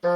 This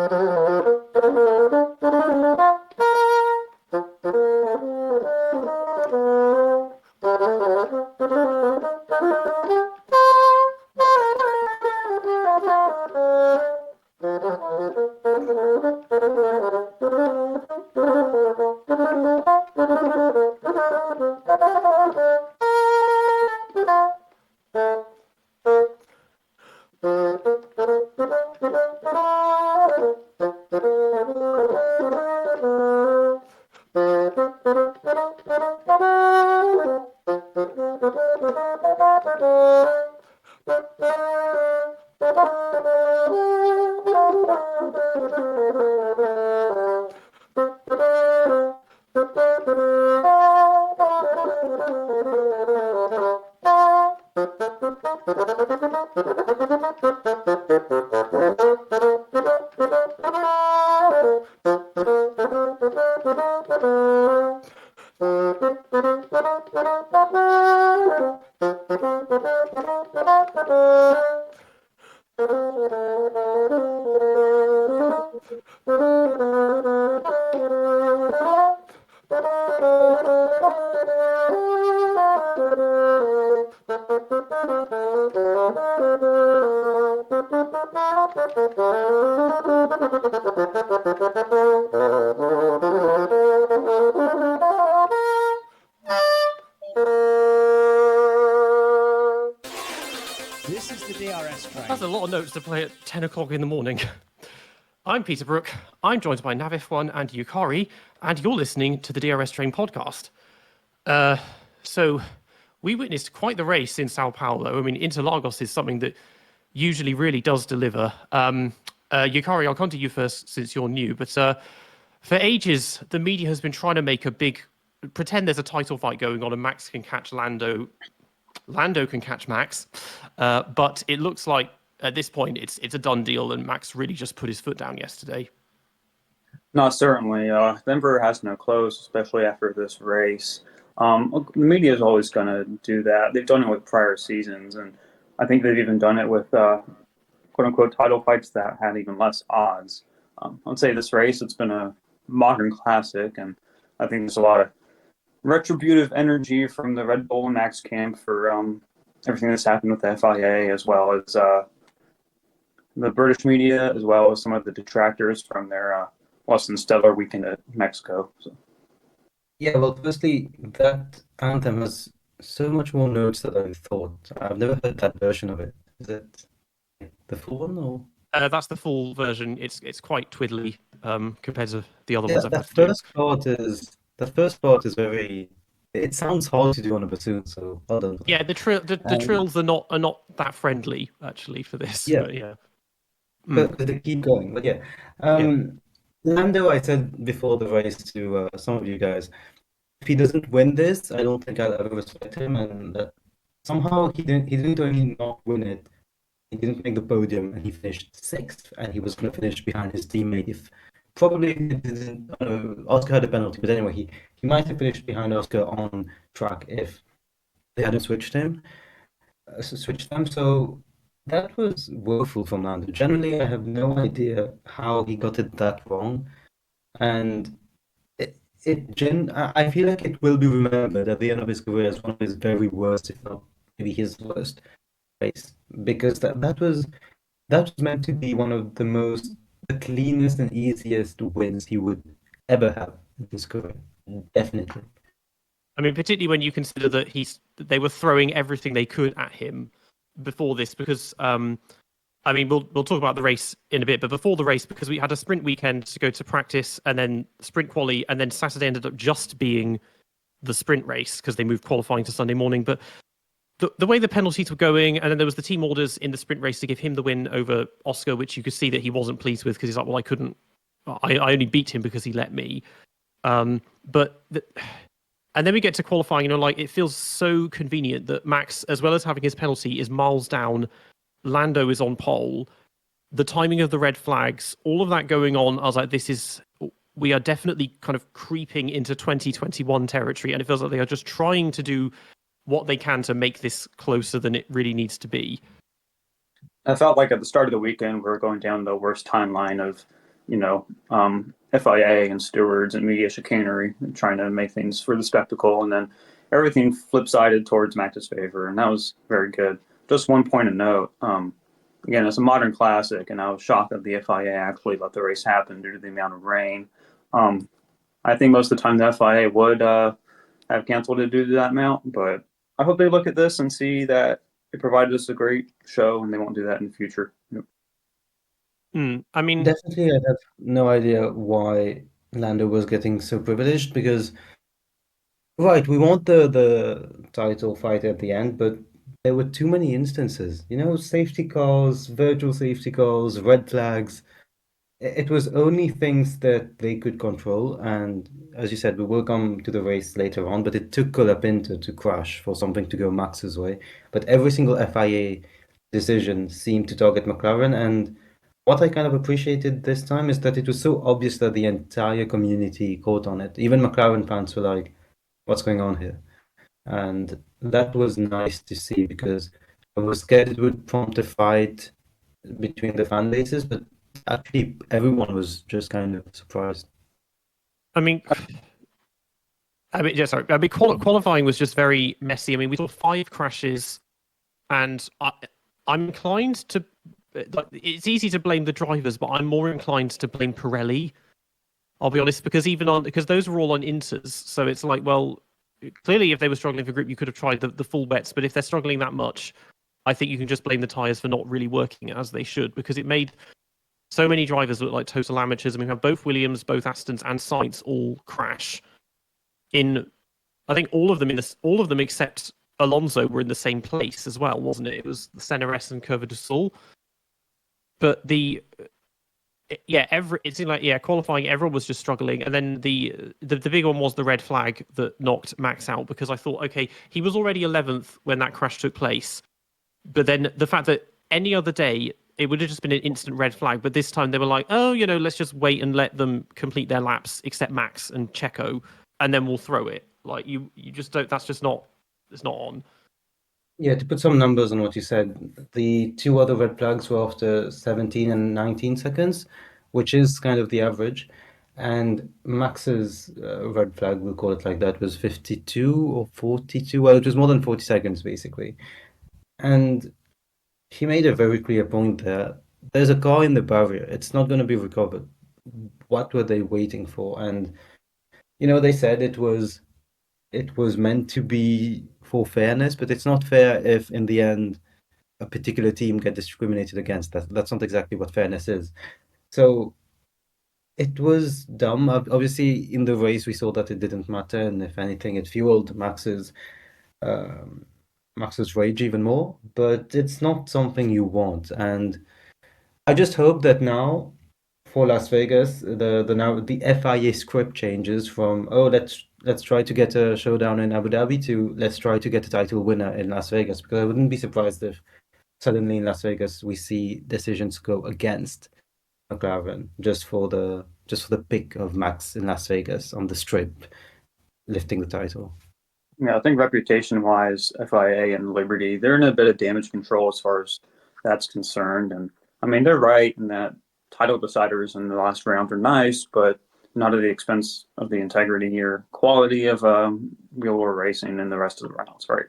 is the DRS train. That's a lot of notes to play at 10 o'clock in the morning. I'm Peter Brook, I'm joined by Nav1 and Yukari, and you're listening to the DRS Train podcast. So we witnessed quite the race in Sao Paulo. I mean, Interlagos is something that usually really does deliver. Yukari, I'll come to you first since you're new, but for ages, the media has been trying to make pretend there's a title fight going on and Max can catch Lando. Lando can catch Max, but it looks like at this point it's a done deal, and Max really just put his foot down yesterday. No, certainly. Denver has no close, especially after this race. The media is always going to do that. They've done it with prior seasons, and I think they've even done it with quote-unquote title fights that had even less odds. I'd say this race, it's been a modern classic, and I think there's a lot of retributive energy from the Red Bull and Max camp for everything that's happened with the FIA, as well as the British media, as well as some of the detractors from their less than stellar weekend at Mexico. So. Yeah, well, firstly, that anthem has so much more notes than I thought. I've never heard that version of it. Is it the full one, or? That's the full version. It's quite twiddly compared to the other ones I've had to do. The first part is very. It sounds hard to do on a bassoon, so well done. Yeah, the trills are not that friendly actually for this. Yeah, but yeah. But they keep going. But yeah, Lando, I said before the race to some of you guys, if he doesn't win this, I don't think I'll ever respect him, and that somehow he didn't only not win it, he didn't make the podium, and he finished sixth, and he was going to finish behind his teammate if. Probably didn't. Oscar had a penalty, but anyway, he might have finished behind Oscar on track if they hadn't switched them. So that was woeful from Lando. Generally, I have no idea how he got it that wrong, and I feel like it will be remembered at the end of his career as one of his very worst, if not maybe his worst race, because that was meant to be one of the cleanest and easiest wins he would ever have in his career. Definitely. I mean, particularly when you consider that they were throwing everything they could at him before this, because I mean, we'll talk about the race in a bit, but before the race, because we had a sprint weekend to go to practice and then sprint quali, and then Saturday ended up just being the sprint race because they moved qualifying to Sunday morning. But the way the penalties were going, and then there was the team orders in the sprint race to give him the win over Oscar, which you could see that he wasn't pleased with because he's like, well, I only beat him because he let me. And then we get to qualifying, like it feels so convenient that Max, as well as having his penalty, is miles down. Lando is on pole. The timing of the red flags, all of that going on, I was like, we are definitely kind of creeping into 2021 territory, and it feels like they are just trying to do what they can to make this closer than it really needs to be. I felt like at the start of the weekend, we were going down the worst timeline of FIA and stewards and media chicanery, and trying to make things for the spectacle, and then everything flip-sided towards Max's favor, and that was very good. Just one point of note, again, it's a modern classic, and I was shocked that the FIA actually let the race happen due to the amount of rain. I think most of the time the FIA would have canceled it due to that amount, but I hope they look at this and see that it provided us a great show, and they won't do that in the future. I mean, Definitely, I have no idea why Lando was getting so privileged because, right, we want the title fight at the end, but there were too many instances. Safety cars, virtual safety cars, red flags. It was only things that they could control, and as you said, we will come to the race later on, but it took Colapinto to crash for something to go Max's way. But every single FIA decision seemed to target McLaren, and what I kind of appreciated this time is that it was so obvious that the entire community caught on it. Even McLaren fans were like, what's going on here? And that was nice to see because I was scared it would prompt a fight between the fan bases, but actually everyone was just kind of surprised. I mean, yeah, sorry. I mean, qualifying was just very messy. I mean, we saw 5 crashes, and I'm inclined to. It's easy to blame the drivers, but I'm more inclined to blame Pirelli. I'll be honest, because because those were all on inters, so it's like, well, clearly if they were struggling for grip, you could have tried the full wets, but if they're struggling that much, I think you can just blame the tyres for not really working as they should, because it made so many drivers look like total amateurs. I mean, we have both Williams, both Astons, and Sainz all crash. I think all of them except Alonso were in the same place as well, wasn't it? It was the Senna S and Curva do Sul. But it seemed like qualifying, everyone was just struggling, and then the big one was the red flag that knocked Max out, because I thought, okay, he was already 11th when that crash took place, but then the fact that any other day it would have just been an instant red flag, but this time they were like, oh, let's just wait and let them complete their laps, except Max and Checo, and then we'll throw it. Like you just don't. That's just not. It's not on. Yeah, to put some numbers on what you said, the 2 other red flags were after 17 and 19 seconds, which is kind of the average. And Max's red flag, we'll call it like that, was 52 or 42. Well, it was more than 40 seconds, basically. And he made a very clear point there. There's a car in the barrier. It's not going to be recovered. What were they waiting for? And, they said it was meant to be for fairness, but it's not fair if in the end a particular team get discriminated against. That's not exactly what fairness is. So it was dumb. Obviously, in the race, we saw that it didn't matter, and if anything, it fueled Max's rage even more. But it's not something you want, and I just hope that now for Las Vegas, the FIA script changes from let's try to get a showdown in Abu Dhabi to let's try to get a title winner in Las Vegas, because I wouldn't be surprised if suddenly in Las Vegas we see decisions go against McLaren just for the pick of Max in Las Vegas on the strip lifting the title. Yeah, I think reputation-wise, FIA and Liberty, they're in a bit of damage control as far as that's concerned. And I mean, they're right in that title deciders in the last round are nice, but not at the expense of the integrity or quality of real world racing in the rest of the rounds, right?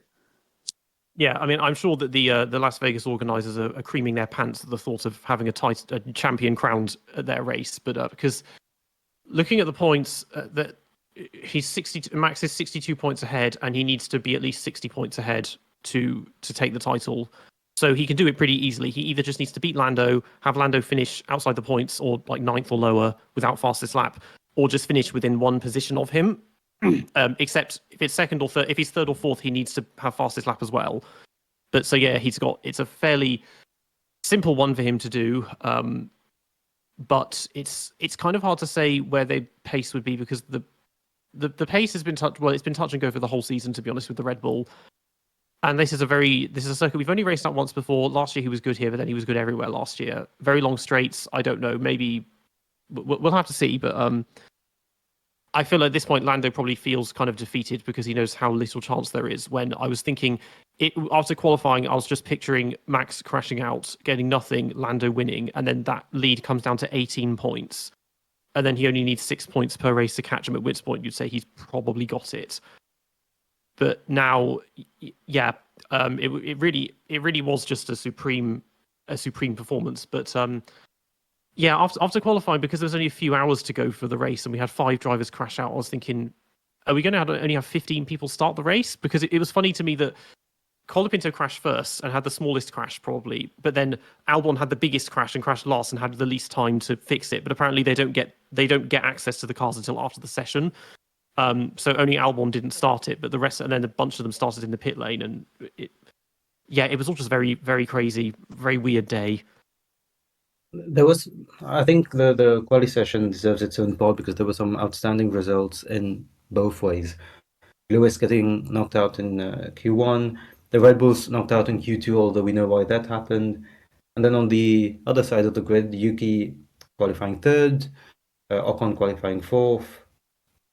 Yeah, I mean, I'm sure that the Las Vegas organizers are creaming their pants at the thought of having a champion crowned at their race, but because looking at the points, that Max is 62 points ahead, and he needs to be at least 60 points ahead to take the title. So he can do it pretty easily. He either just needs to beat Lando, have Lando finish outside the points, or like 9th or lower without fastest lap, or just finish within 1 position of him. Except if it's second or third, if he's 3rd or 4th, he needs to have fastest lap as well. But so yeah, it's a fairly simple one for him to do. But it's kind of hard to say where the pace would be, because the pace has been it's been touch and go for the whole season, to be honest, with the Red Bull. And this is a circuit we've only raced out once before. Last year he was good here, but then he was good everywhere last year. Very long straights. I don't know. Maybe we'll have to see. But I feel at this point Lando probably feels kind of defeated because he knows how little chance there is. When I was thinking, after qualifying, I was just picturing Max crashing out, getting nothing, Lando winning, and then that lead comes down to 18 points. And then he only needs 6 points per race to catch him at which point you'd say he's probably got it. But now, yeah, it really was just a supreme performance. But yeah, after qualifying, because there was only a few hours to go for the race, and we had 5 drivers crash out, I was thinking, are we going to only have 15 people start the race? Because it was funny to me that Colapinto crashed first and had the smallest crash probably, but then Albon had the biggest crash and crashed last and had the least time to fix it. But apparently they don't get access to the cars until after the session. So only Albon didn't start it, but the rest, and then a bunch of them started in the pit lane, and it was all just very, very crazy, very weird day. There was, I think the quali session deserves its own pod because there were some outstanding results in both ways. Lewis getting knocked out in Q1, the Red Bulls knocked out in Q2, although we know why that happened. And then on the other side of the grid, Yuki qualifying third, Ocon qualifying fourth.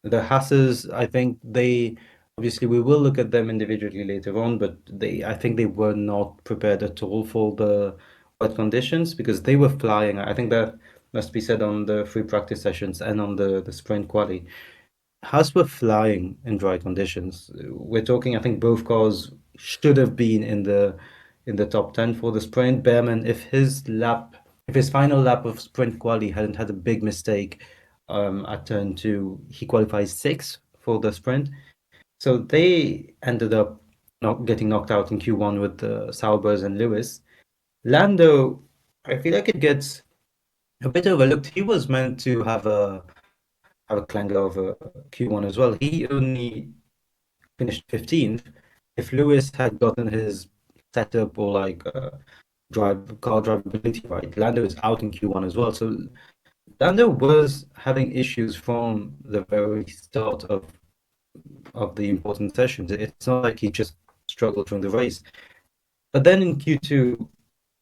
The Haas's, I think they obviously we will look at them individually later on, but I think they were not prepared at all for the wet conditions because they were flying. I think that must be said on the free practice sessions and on the sprint quali. Haas were flying in dry conditions. We're talking, I think both cars should have been in the top 10 for the sprint. Behrman, if his final lap of sprint quali hadn't had a big mistake at turn 2, he qualifies 6th for the sprint. So they ended up not getting knocked out in Q1 with the Saubers and Lewis. Lando, I feel like it gets a bit overlooked. He was meant to have a clanger over Q1 as well. He only finished 15th. If Lewis had gotten his setup or like car drivability right, Lando is out in Q1 as well. So Lando was having issues from the very start of the important sessions. It's not like he just struggled during the race. But then in Q2,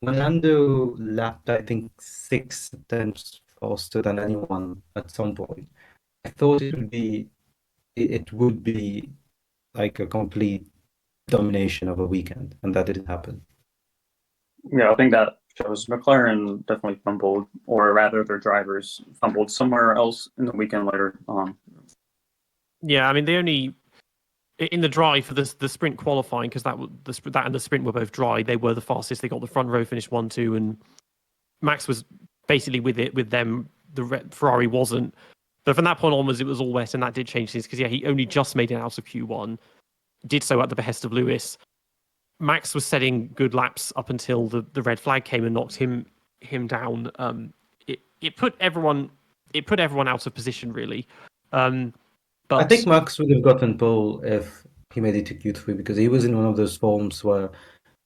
when Lando lapped, I think 6 tenths faster than anyone at some point, I thought it would be like a complete domination of a weekend, and that didn't happen. Yeah, I think that shows McLaren definitely fumbled, or rather their drivers fumbled somewhere else in the weekend later on. Yeah, I mean, they only in the dry for the sprint qualifying, because that and the sprint were both dry. They were the fastest. They got the front row finish 1-2, and Max was basically with them. The Ferrari wasn't. But from that point onwards, it was all wet, and that did change things because he only just made it out of Q1, did so at the behest of Lewis. Max was setting good laps up until the red flag came and knocked him down. It put everyone out of position really. But I think Max would have gotten pole if he made it to Q3 because he was in one of those forms where,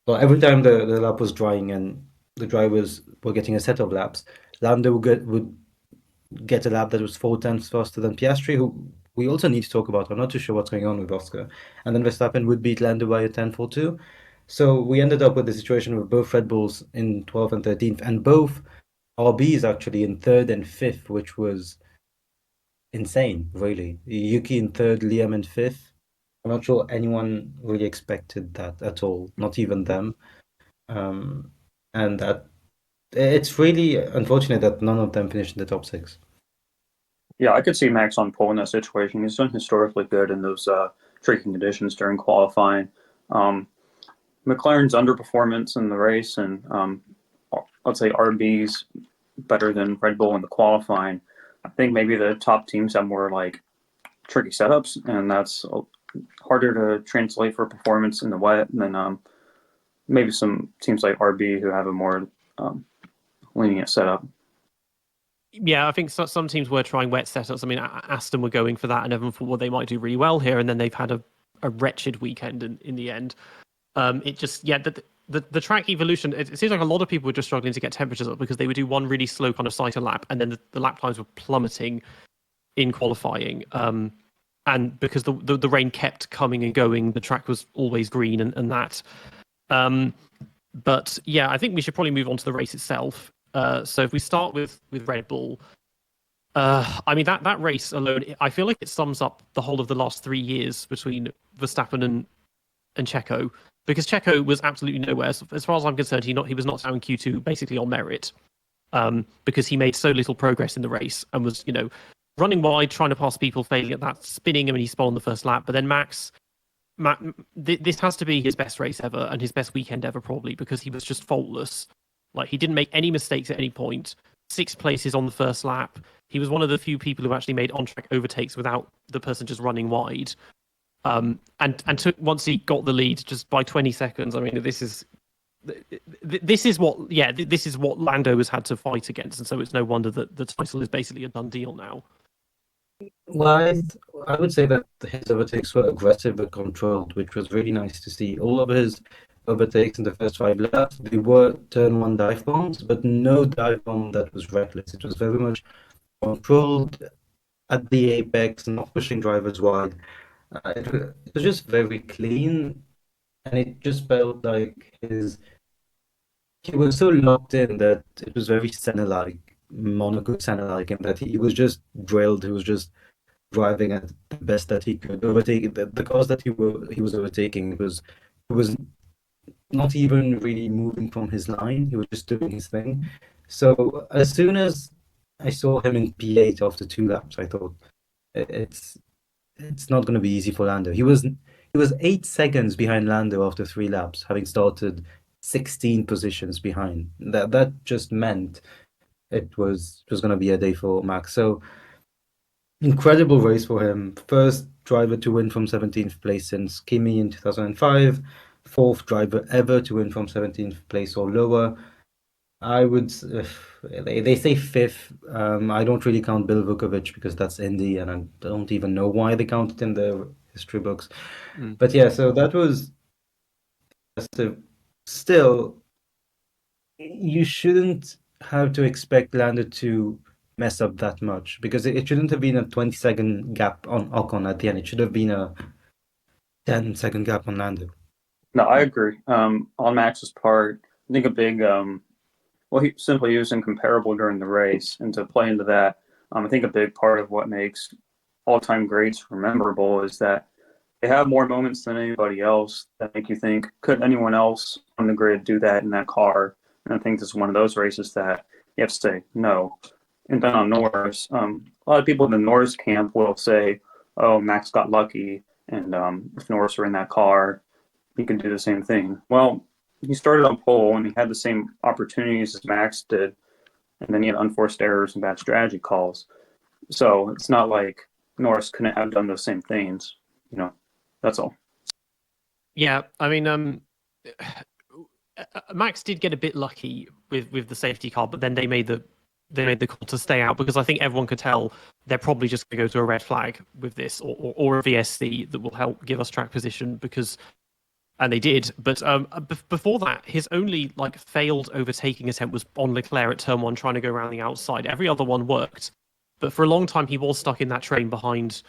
well, every time the lap was drying and the drivers were getting a set of laps, Lando would get a lap that was 4 tenths faster than Piastri, who we also need to talk about. I'm not too sure what's going on with Oscar. And then Verstappen would beat Lando by a tenth or two. So we ended up with the situation with both Red Bulls in 12th and 13th, and both RBs actually in 3rd and 5th, which was insane, really. Yuki in 3rd, Liam in 5th. I'm not sure anyone really expected that at all, not even them. And that it's really unfortunate that none of them finished in the top 6. Yeah, I could see Max on pole in that situation. He's done historically good in those tricky conditions during qualifying. McLaren's underperformance in the race, and let's say RB's better than Red Bull in the qualifying. I think maybe the top teams have more like tricky setups, and that's harder to translate for performance in the wet than maybe some teams like RB who have a more lenient setup. Yeah, I think some teams were trying wet setups. I mean, Aston were going for that, and everyone thought, well, they might do really well here, and then they've had a wretched weekend in the end. It just, the track evolution, it seems like a lot of people were just struggling to get temperatures up because they would do one really slow kind of cycle lap, and then the lap times were plummeting in qualifying. And because the rain kept coming and going, the track was always green and that. But yeah, I think we should probably move on to the race itself. So if we start with Red Bull, I mean that race alone, I feel like it sums up the whole of the last 3 years between Verstappen and Checo, because Checo was absolutely nowhere. As far as I'm concerned, he was knocked out in Q2 basically on merit, because he made so little progress in the race and was, running wide, trying to pass people, failing at that, spinning him, and he spun on the first lap. But then Max, this has to be his best race ever and his best weekend ever, probably, because he was just faultless. Like, he didn't make any mistakes at any point. 6 places on the first lap. He was one of the few people who actually made on-track overtakes without the person just running wide. And once he got the lead just by 20 seconds, I mean, this is what Lando has had to fight against, and so it's no wonder that the title is basically a done deal now. Well, I would say that his overtakes were aggressive but controlled, which was really nice to see. All of his overtakes in the first 5 laps, they were turn 1 dive bombs, but no dive bomb that was reckless. It was very much controlled at the apex, not pushing drivers wide. It was just very clean, and it just felt like he was so locked in that it was very Senna-like, Monaco Senna-like, in that he was just drilled. He was just driving at the best that he could. Overtaking the cars that he was overtaking, he was not even really moving from his line. He was just doing his thing. So as soon as I saw him in P8 after 2 laps, I thought it's not going to be easy for Lando. He was 8 seconds behind Lando after 3 laps, having started 16 positions behind. That just meant it was going to be a day for Max. So incredible race for him. First driver to win from 17th place since Kimi in 2005. 4th driver ever to win from 17th place or lower. I would, they say 5th. I don't really count Bill Vukovic because that's Indy, and I don't even know why they count it in their history books. But yeah, so that was still, you shouldn't have to expect Lando to mess up that much, because it shouldn't have been a 20-second gap on Ocon at the end. It should have been a 10-second gap on Lando. No, I agree. On Max's part, I think a big, he was incomparable during the race, and to play into that, I think a big part of what makes all-time greats memorable is that they have more moments than anybody else that make you think, could anyone else on the grid do that in that car? And I think this is one of those races that you have to say no. And then on Norris, a lot of people in the Norris camp will say, oh, Max got lucky, and if Norris were in that car, he can do the same thing. Well, he started on pole, and he had the same opportunities as Max did, and then he had unforced errors and bad strategy calls. So it's not like Norris couldn't have done those same things, That's all. Yeah, I mean, Max did get a bit lucky with the safety car, but then they made the call to stay out, because I think everyone could tell they're probably just going to go to a red flag with this, or a VSC that will help give us track position, and they did. But before that, his only failed overtaking attempt was on Leclerc at turn 1, trying to go around the outside. Every other one worked, but for a long time he was stuck in that train behind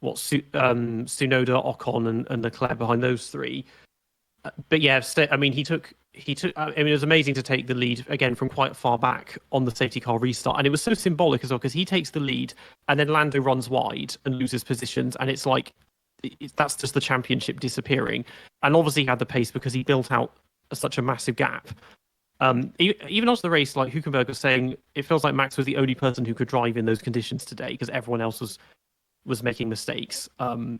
Tsunoda, Ocon, and Leclerc, behind those 3. But yeah, I mean, he took. I mean, it was amazing to take the lead again from quite far back on the safety car restart, and it was so symbolic as well, because he takes the lead and then Lando runs wide and loses positions, and it's like that's just the championship disappearing. And obviously he had the pace because he built out such a massive gap. Even after the race, like Hülkenberg was saying, it feels like Max was the only person who could drive in those conditions today, because everyone else was making mistakes. And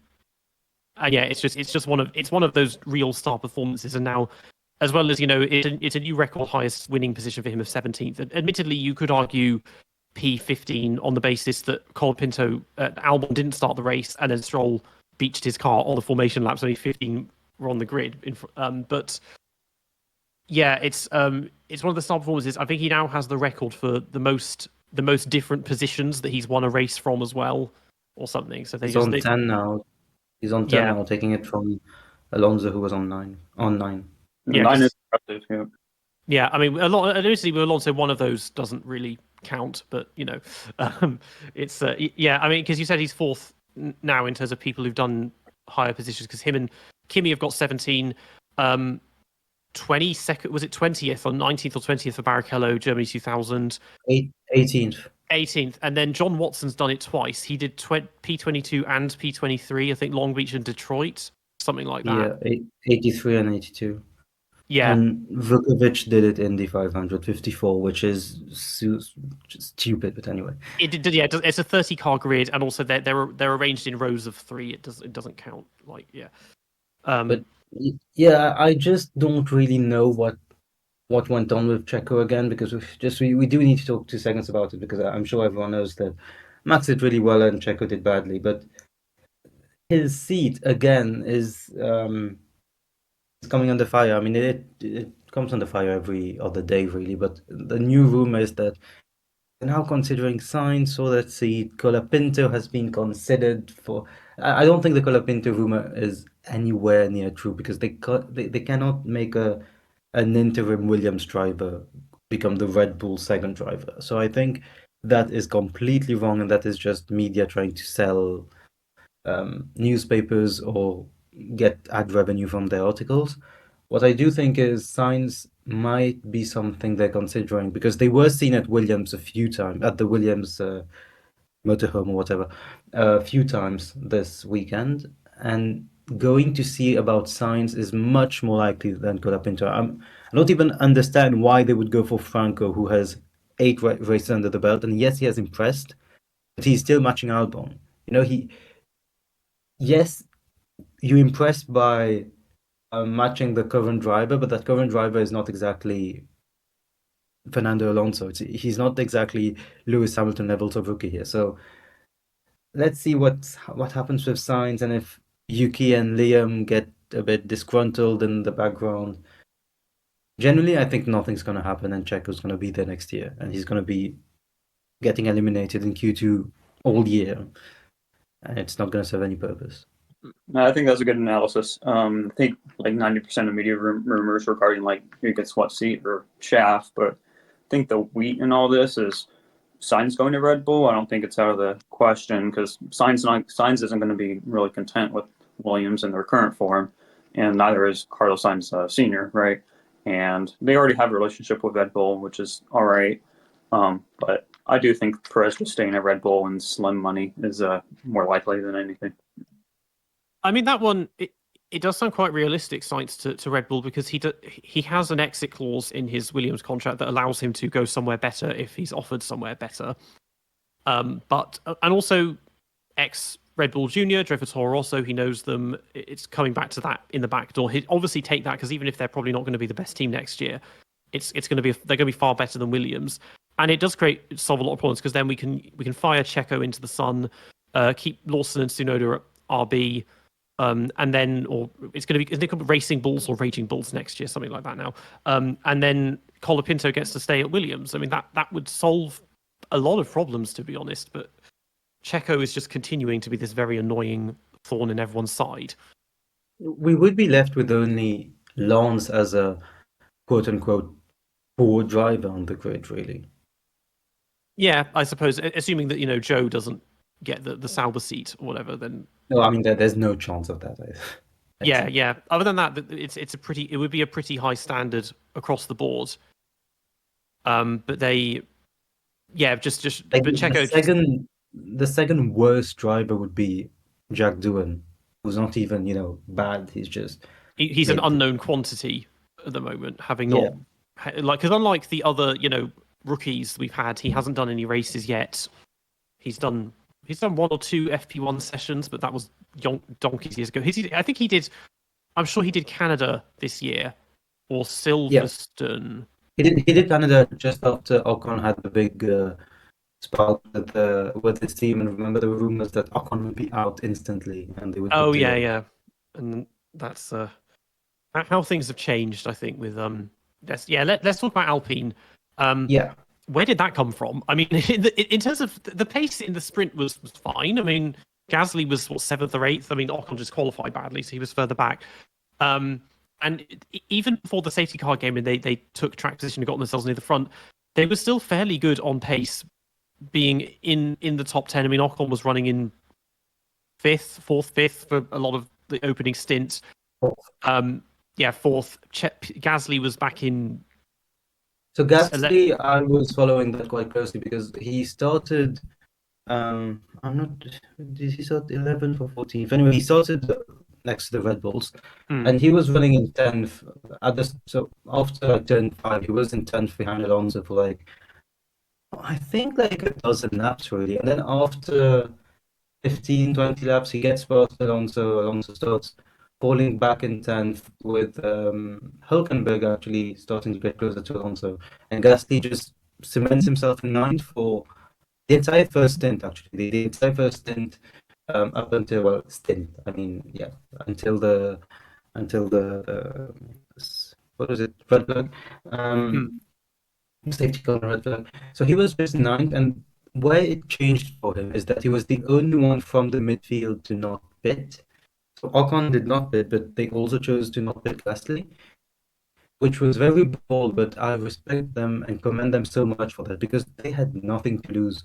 yeah, it's one of those real star performances. And now, as well as it's a new record highest winning position for him of 17th. Admittedly, you could argue P15 on the basis that Colapinto Albon didn't start the race, and then Stroll beached his car on the formation laps. Only 15 were on the grid. But yeah, it's one of the star performances. I think he now has the record for the most different positions that he's won a race from as well, or something. So he's on 10 now. He's on 10 now, taking it from Alonso, who was on 9. Yeah, 9 is impressive. Yeah. Yeah, I mean, initially with Alonso, one of those doesn't really count, but it's yeah. I mean, because you said he's 4th now in terms of people who've done higher positions, because him and Kimi have got 17. 22nd, was it 20th or 19th or 20th for Barrichello, Germany 2000? 18th. 18th, and then John Watson's done it twice. He did P22 and P23, I think Long Beach and Detroit, something like that. Yeah, 83 and 82. Yeah. And Vukovic did it in the 554, which is stupid, but anyway. It did, yeah. It's a 30-car grid, and also they're arranged in rows of 3. It doesn't count. Like, yeah. But yeah, I just don't really know what went on with Checo again, because we do need to talk 2 seconds about it, because I'm sure everyone knows that Max did really well and Checo did badly, but his seat again is coming under fire. I mean, it comes under fire every other day, really. But the new rumor is that they're now considering Sainz for that seat. Colapinto has been considered for. I don't think the Colapinto rumor is anywhere near true, because they cannot make an interim Williams driver become the Red Bull second driver. So I think that is completely wrong, and that is just media trying to sell newspapers or get ad revenue from their articles. What I do think is Sainz might be something they're considering, because they were seen at Williams a few times, at the Williams motorhome or whatever, a few times this weekend, and going to see about Sainz is much more likely than Colapinto. I don't even understand why they would go for Franco, who has 8 races under the belt, and yes, he has impressed, but he's still matching Albon. Yes, you're impressed by matching the current driver, but that current driver is not exactly Fernando Alonso. He's not exactly Lewis Hamilton levels of rookie here. So let's see what happens with Sainz, and if Yuki and Liam get a bit disgruntled in the background. Generally, I think nothing's going to happen, and Checo's going to be there next year, and he's going to be getting eliminated in Q2 all year, and it's not going to serve any purpose. I think that's a good analysis. I think like 90% of media rumors regarding like who gets what seat or chaff, but I think the wheat in all this is Sainz going to Red Bull. I don't think it's out of the question, because Sainz isn't going to be really content with Williams in their current form, and neither is Carlos Sainz Sr., right? And they already have a relationship with Red Bull, which is all right. But I do think Perez just staying at Red Bull and slim money is more likely than anything. I mean, that one, it does sound quite realistic, Sainz, to Red Bull, because he has an exit clause in his Williams contract that allows him to go somewhere better if he's offered somewhere better. And also, ex-Red Bull Junior, drove for Toro Rosso, he knows them. It's coming back to that in the back door. He'd obviously take that, because even if they're probably not going to be the best team next year, they're going to be far better than Williams. And it does solve a lot of problems, because then we can fire Checo into the sun, keep Lawson and Tsunoda at RB. And then, or it's going to be Racing Bulls or Raging Bulls next year, something like that now. And then Colapinto gets to stay at Williams. I mean, that would solve a lot of problems, to be honest. But Checo is just continuing to be this very annoying thorn in everyone's side. We would be left with only Lance as a quote-unquote poor driver on the grid, really. Yeah, I suppose, assuming that, Joe doesn't get the Sauber seat or whatever, then... No, I mean, there's no chance of that. Yeah. Other than that, it would be a pretty high standard across the board. But they, just like, but Checo. The second worst driver would be Jack Doohan, who's not even bad. He's just he's an unknown quantity at the moment, having not because unlike the other rookies we've had, he hasn't done any races yet. He's done 1 or 2 FP1 sessions, but that was donkeys years ago. I think he did. I'm sure he did Canada this year, or Silverstone. He did Canada just after Ocon had the big spark with his team, and remember the rumors that Ocon would be out instantly, and they would. Oh yeah, and that's how things have changed. I think with let's talk about Alpine. Where did that come from? I mean, in terms of the pace in the sprint was fine. I mean, Gasly was 7th or 8th. I mean, Ocon just qualified badly, so he was further back. And even before the safety car came in, they took track position and got themselves near the front. They were still fairly good on pace, being in the top 10. I mean, Ocon was running in 4th, 5th for a lot of the opening stints. 4th. Gasly was back in So Gasly, I was following that quite closely because he started. I'm not. Did he start 11th or 14th? Anyway, he started next to the Red Bulls, and he was running in 10th at this. So after like turn 5, he was in 10th behind Alonso for like I think like a dozen laps really, and then after 15, 20 laps, he gets past Alonso. Alonso starts falling back in 10th with Hülkenberg actually starting to get closer to Alonso. And Gasly just cements himself in ninth for the entire first stint, actually. The entire first stint up until, well, stint, I mean, yeah, until the, what was it, red flag? Safety car and red flag. So he was just ninth, and where it changed for him is that he was the only one from the midfield to not pit. So Ocon did not pit, but they also chose to not pit Gasly, which was very bold, but I respect them and commend them so much for that because they had nothing to lose.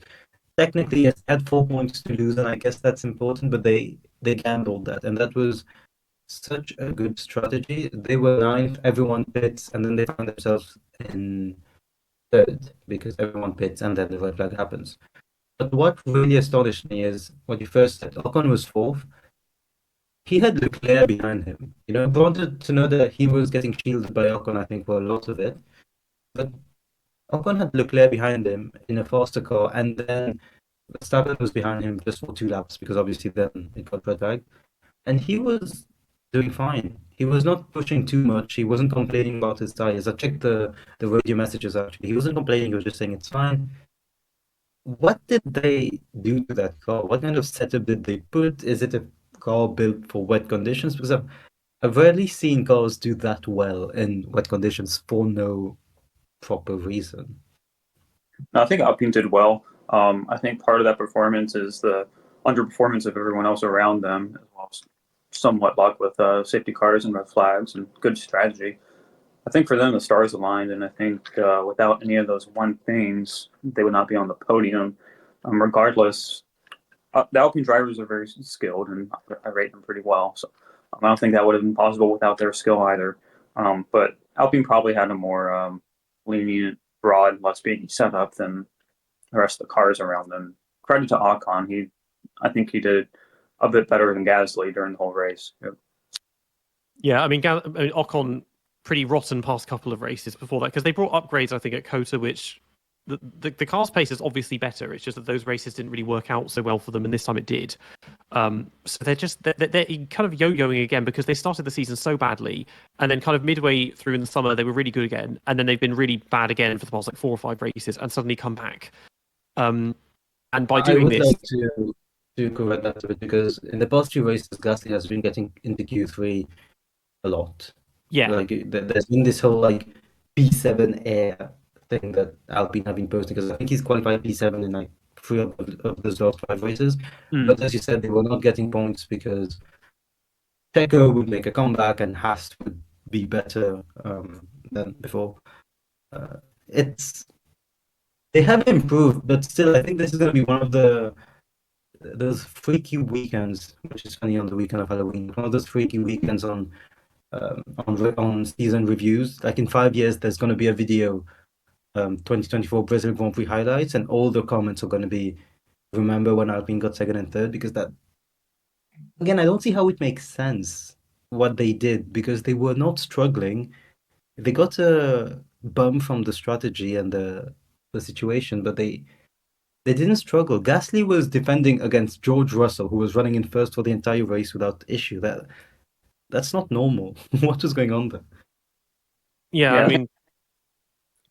Technically, yes, they had 4 points to lose, and I guess that's important, but they gambled that, and that was such a good strategy. They were ninth, everyone pits, and then they found themselves in third because everyone pits and then the red flag happens. But what really astonished me is what you first said. Ocon was fourth. He had Leclerc behind him. You know, I wanted to know that he was getting shielded by Ocon, I think, for a lot of it. But Ocon had Leclerc behind him in a faster car, and then Verstappen was behind him just for 2 laps because obviously then it got red flag. And he was doing fine. He was not pushing too much. He wasn't complaining about his tires. I checked the radio messages actually. He wasn't complaining. He was just saying it's fine. What did they do to that car? What kind of setup did they put? Is it a car built for wet conditions? Because I've rarely seen cars do that well in wet conditions for no proper reason. No, I think Alpine did well. I think part of that performance is the underperformance of everyone else around them, as well as somewhat luck with safety cars and red flags and good strategy. I think for them the stars aligned, and I think without any of those one things, they would not be on the podium. Regardless, the Alpine drivers are very skilled, and I rate them pretty well. So I don't think that would have been possible without their skill either. But Alpine probably had a more lenient, broad, less speedy setup than the rest of the cars around them. Credit to Ocon, I think he did a bit better than Gasly during the whole race. Yep. Yeah, I mean, Ocon pretty rotten past couple of races before that because they brought upgrades, I think, at Kota, which the car's pace is obviously better. It's just that those races didn't really work out so well for them, and this time it did. So they're kind of yo-yoing again because they started the season so badly, and then kind of midway through in the summer they were really good again, and then they've been really bad again for the past like 4 or 5 races, and suddenly come back. And by doing this, like to correct that a bit because in the past few races, Gasly has been getting into Q3 a lot. yeah, Like there's been this whole like P7 air thing that Alpine have been posting because I think he's qualified P7 in like 3 of those last 5 races. But as you said, they were not getting points because Checo would make a comeback and Haas would be better than before. They have improved, but still, I think this is going to be one of those freaky weekends, which is funny on the weekend of Halloween. One of those freaky weekends on season reviews. Like in 5 years, there's going to be a video, 2024 Brazil Grand Prix highlights, and all the comments are going to be, remember when Alpine got second and third? Because that, again, I don't see how it makes sense what they did because they were not struggling. They got a bump from the strategy and the situation, but they didn't struggle. Gasly was defending against George Russell, who was running in first for the entire race without issue. That's not normal. What was going on there? yeah, I mean,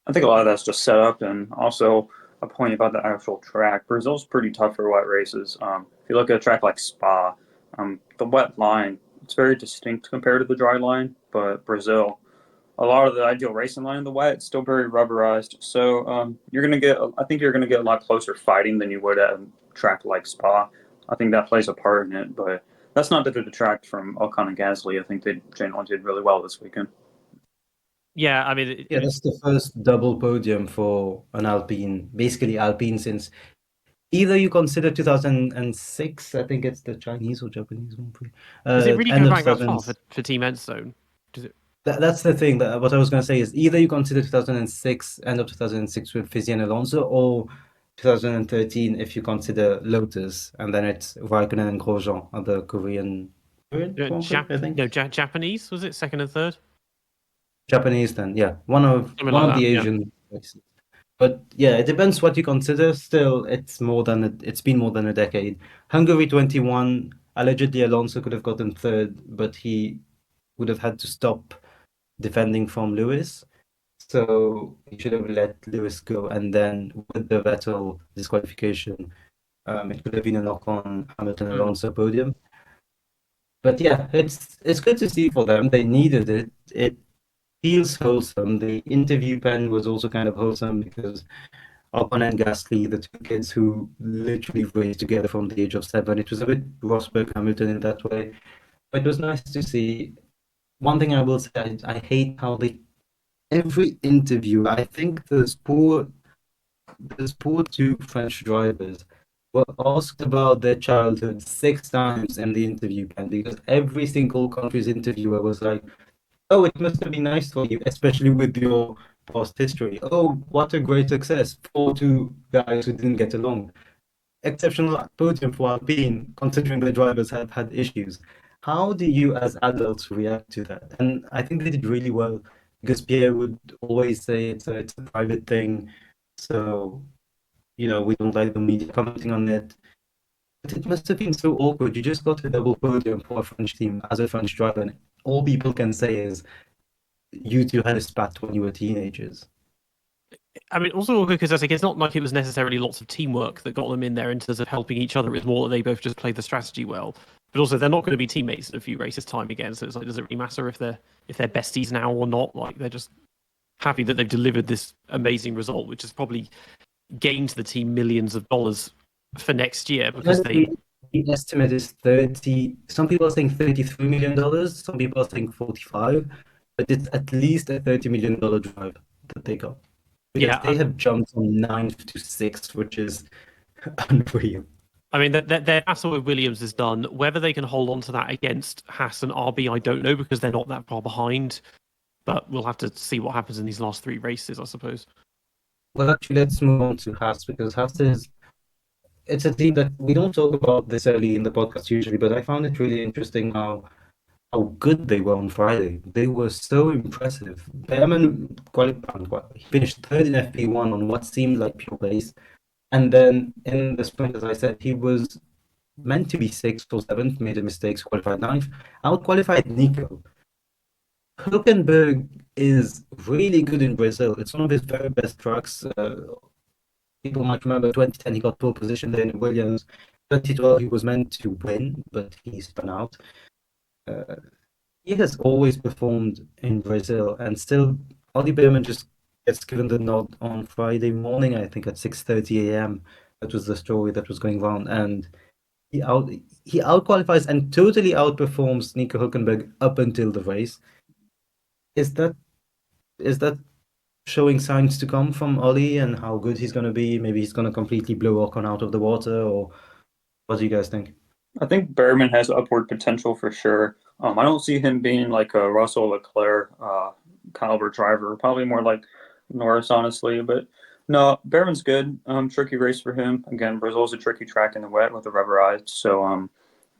I think a lot of that's just set up, and also a point about the actual track. Brazil's pretty tough for wet races. If you look at a track like Spa, the wet line, it's very distinct compared to the dry line, but Brazil, a lot of the ideal racing line in the wet, it's still very rubberized. So I think you're gonna get a lot closer fighting than you would at a track like Spa. I think that plays a part in it, but that's not to detract from Ocon and Gasly. I think they generally did really well this weekend. yeah, I mean, That's the first double podium for an Alpine, basically Alpine since either you consider 2006, I think it's the Chinese or Japanese Grand Prix. does it really end go of back that far sevens. for Team Endzone? Does it? That's the thing. That what I was going to say is either you consider 2006, end of 2006 with Fizzy and Alonso, or 2013 if you consider Lotus, and then it's Raikkonen and Grosjean are the Korean Grand Prix, I think. Japanese, was it second and third? Japanese then, yeah. One of Something like the that, yeah. Asian races. But yeah, it depends what you consider. Still, it's been more than a decade. Hungary 21, allegedly Alonso could have gotten third, but he would have had to stop defending from Lewis. So he should have let Lewis go, and then with the Vettel disqualification, it could have been a knock on Hamilton Alonso podium. But yeah, it's good to see for them. They needed it. It feels wholesome. The interview pen was also kind of wholesome because Ocon and Gasly, the two kids who literally raced together from the age of 7, it was a bit Rosberg Hamilton in that way. But it was nice to see. One thing I will say, I hate how every interview, I think those poor two French drivers were asked about their childhood 6 times in the interview pen because every single country's interviewer was like, "Oh, it must have been nice for you, especially with your past history. Oh, what a great success for two guys who didn't get along. Exceptional podium for Alpine, considering the drivers have had issues." How do you, as adults, react to that? And I think they did really well because Pierre would always say it's a private thing, so we don't like the media commenting on it. But it must have been so awkward. You just got a double podium for a French team as a French driver, and all people can say is you two had a spat when you were teenagers. I mean, also because I think it's not like it was necessarily lots of teamwork that got them in there in terms of helping each other. It's more that they both just played the strategy well. But also, they're not going to be teammates in a few races time again. So it's like, does it really matter if they're besties now or not? Like, they're just happy that they've delivered this amazing result, which has probably gained the team millions of dollars for next year because the estimate is 30. Some people are saying $33 million. Some people are saying 45, but it's at least a $30 million drive that they got. Because they have jumped from 9th to 6th, which is unreal. I mean, their battle with Williams is done. Whether they can hold on to that against Haas and RB, I don't know, because they're not that far behind. But we'll have to see what happens in these last 3 races, I suppose. Well, actually, let's move on to Haas, because Haas it's a team that we don't talk about this early in the podcast usually, but I found it really interesting how good they were on Friday. They were so impressive. Behrman he finished third in FP1 on what seemed like pure pace. And then in the sprint, as I said, he was meant to be 6th or 7th, made a mistake, qualified 9th, out-qualified Nico. Hülkenberg is really good in Brazil. It's one of his very best trucks. People might remember 2010, he got pole position there in Williams. 2012, he was meant to win, but he spun out. He has always performed in Brazil, and still, Ollie Behrman just gets given the nod on Friday morning, I think at 6:30 a.m. That was the story that was going on, and he out-qualifies and totally outperforms Nico Hülkenberg up until the race. Is that showing signs to come from Ollie and how good he's going to be? Maybe he's going to completely blow Ocon out of the water, or what do you guys think? I think Behrman has upward potential for sure. I don't see him being like a Russell Leclerc caliber driver. Probably more like Norris, honestly. But no, Behrman's good. Tricky race for him. Again, Brazil's a tricky track in the wet with the rubberized. So I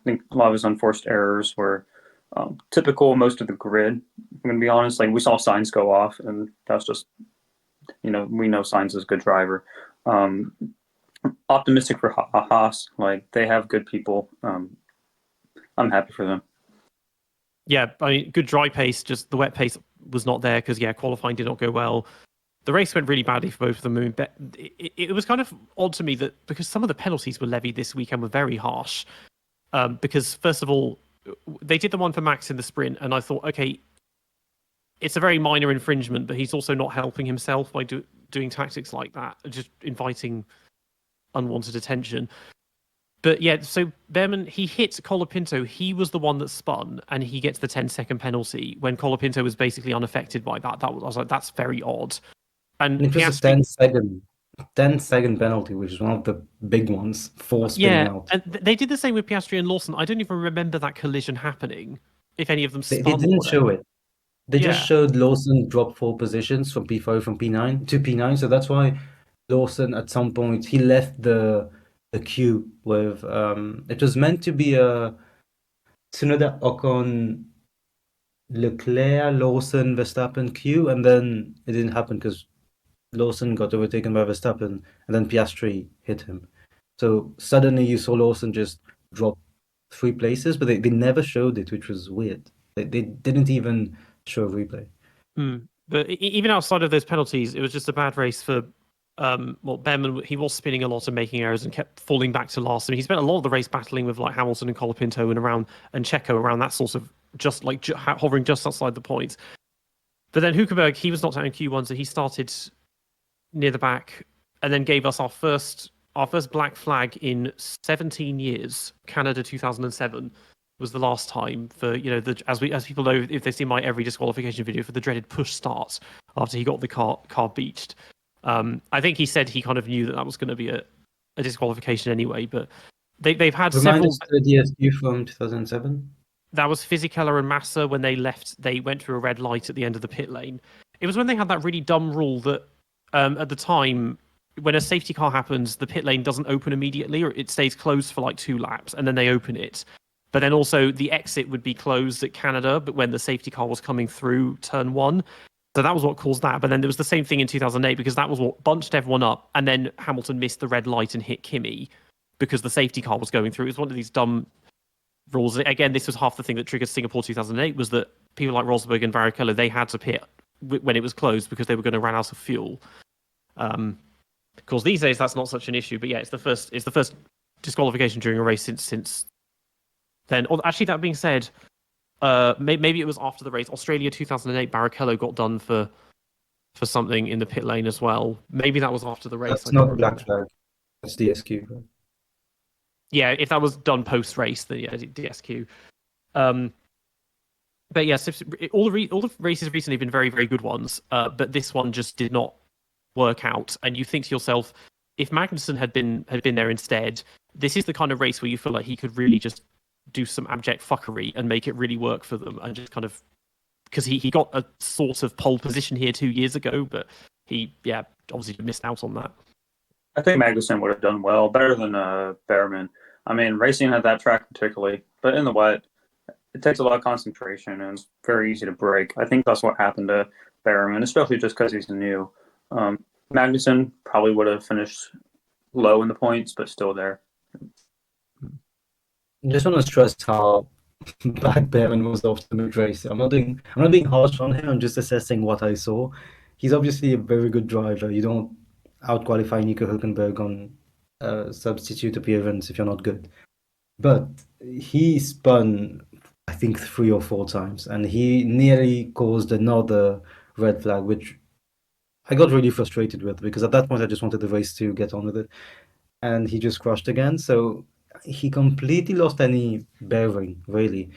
think a lot of his unforced errors were typical most of the grid. I'm going to be honest. Like, we saw Sainz go off, and that's just, we know Sainz is a good driver. Optimistic for Haas. Like, they have good people. I'm happy for them. Yeah, I mean, good dry pace. Just the wet pace was not there because qualifying did not go well. The race went really badly for both of them. It was kind of odd to me that because some of the penalties were levied this weekend were very harsh. Because first of all, they did the one for Max in the sprint, and I thought, okay, it's a very minor infringement, but he's also not helping himself by doing tactics like that, just inviting unwanted attention. But yeah, so Behrman, he hit Colapinto. He was the one that spun, and he gets the 10-second penalty when Colapinto was basically unaffected by that. I was like, that's very odd. And it was a 10-second penalty, which is one of the big ones for spinning out. And they did the same with Piastri and Lawson. I don't even remember that collision happening, if any of them spun. They didn't show it. They just Yeah. showed Lawson drop 4 positions from P5 from P9 to P9, so that's why Lawson at some point he left the queue with it was meant to be a Tsunoda Ocon Leclerc Lawson Verstappen queue, and then it didn't happen because Lawson got overtaken by Verstappen, and then Piastri hit him. So suddenly you saw Lawson just drop 3 places, but they never showed it, which was weird. They didn't even show a replay. But even outside of those penalties, it was just a bad race for. Well, Behrman, he was spinning a lot and making errors and kept falling back to last. I mean, he spent a lot of the race battling with like Hamilton and Colapinto and Checo around that sort of just like hovering just outside the points. But then Hülkenberg, he was knocked out in Q1, so he started near the back and then gave us our first black flag in 17 years. Canada 2007 was the last time for, you know, as people know if they see my every disqualification video, for the dreaded push start after he got the car beached. I think he said he kind of knew that was going to be a disqualification anyway, but they've had Remind several. us the DSQ from 2007. That was Fisichella and Massa when they left. They went through a red light at the end of the pit lane. It was when they had that really dumb rule that at the time, when a safety car happens, the pit lane doesn't open immediately, or it stays closed for like 2 laps, and then they open it. But then also the exit would be closed at Canada, but when the safety car was coming through turn 1. So that was what caused that. But then there was the same thing in 2008 because that was what bunched everyone up. And then Hamilton missed the red light and hit Kimi because the safety car was going through. It was one of these dumb rules. Again, this was half the thing that triggered Singapore 2008 was that people like Rosberg and Barrichello, they had to pit when it was closed because they were going to run out of fuel. Of course, these days that's not such an issue. But yeah, it's the first disqualification during a race since then. Actually, that being said, maybe it was after the race. Australia 2008, Barrichello got done for something in the pit lane as well. Maybe that was after the race. That's not a black flag. That's DSQ. Right? Yeah, if that was done post race, then yeah, DSQ. But yes, all the races recently have been very, very good ones. But this one just did not work out. And you think to yourself, if Magnussen had been there instead, this is the kind of race where you feel like he could really just do some abject fuckery and make it really work for them, and just kind of because he got a sort of pole position here 2 years ago, but he obviously missed out on that. I think Magnussen would have done well, better than Behrman. I mean, racing at that track particularly, but in the wet, it takes a lot of concentration and it's very easy to break. I think that's what happened to Behrman, especially just because he's new. Magnussen probably would have finished low in the points, but still there. I just want to stress how bad Behrman was after the mid-race. I'm not being harsh on him. I'm just assessing what I saw. He's obviously a very good driver. You don't out-qualify Nico Hülkenberg on substitute appearance if you're not good. But he spun, I think, 3 or 4 times, and he nearly caused another red flag, which I got really frustrated with because at that point I just wanted the race to get on with it. And he just crashed again. So he completely lost any bearing, really.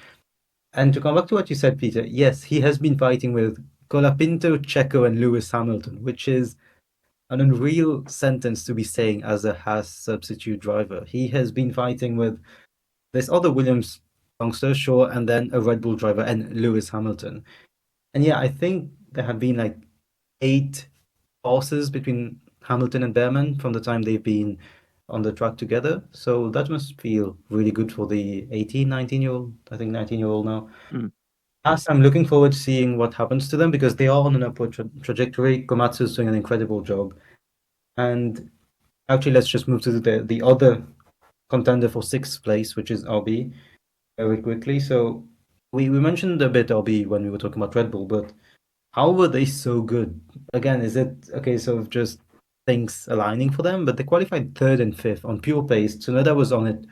And to come back to what you said, Peter, yes, he has been fighting with Colapinto, Checo, and Lewis Hamilton, which is an unreal sentence to be saying as a Haas substitute driver. He has been fighting with this other Williams youngster, sure, and then a Red Bull driver and Lewis Hamilton. And yeah, I think there have been like 8 passes between Hamilton and Behrman from the time they've been on the track together. So that must feel really good for the 18, 19-year-old, I think 19-year-old now. As I'm looking forward to seeing what happens to them because they are on an upward trajectory. Komatsu's doing an incredible job. And actually, let's just move to the other contender for 6th place, which is RB, very quickly. So we mentioned a bit RB when we were talking about Red Bull, but how were they so good? Again, is it a case of just things aligning for them? But they qualified 3rd and 5th on pure pace. Tsunoda was on it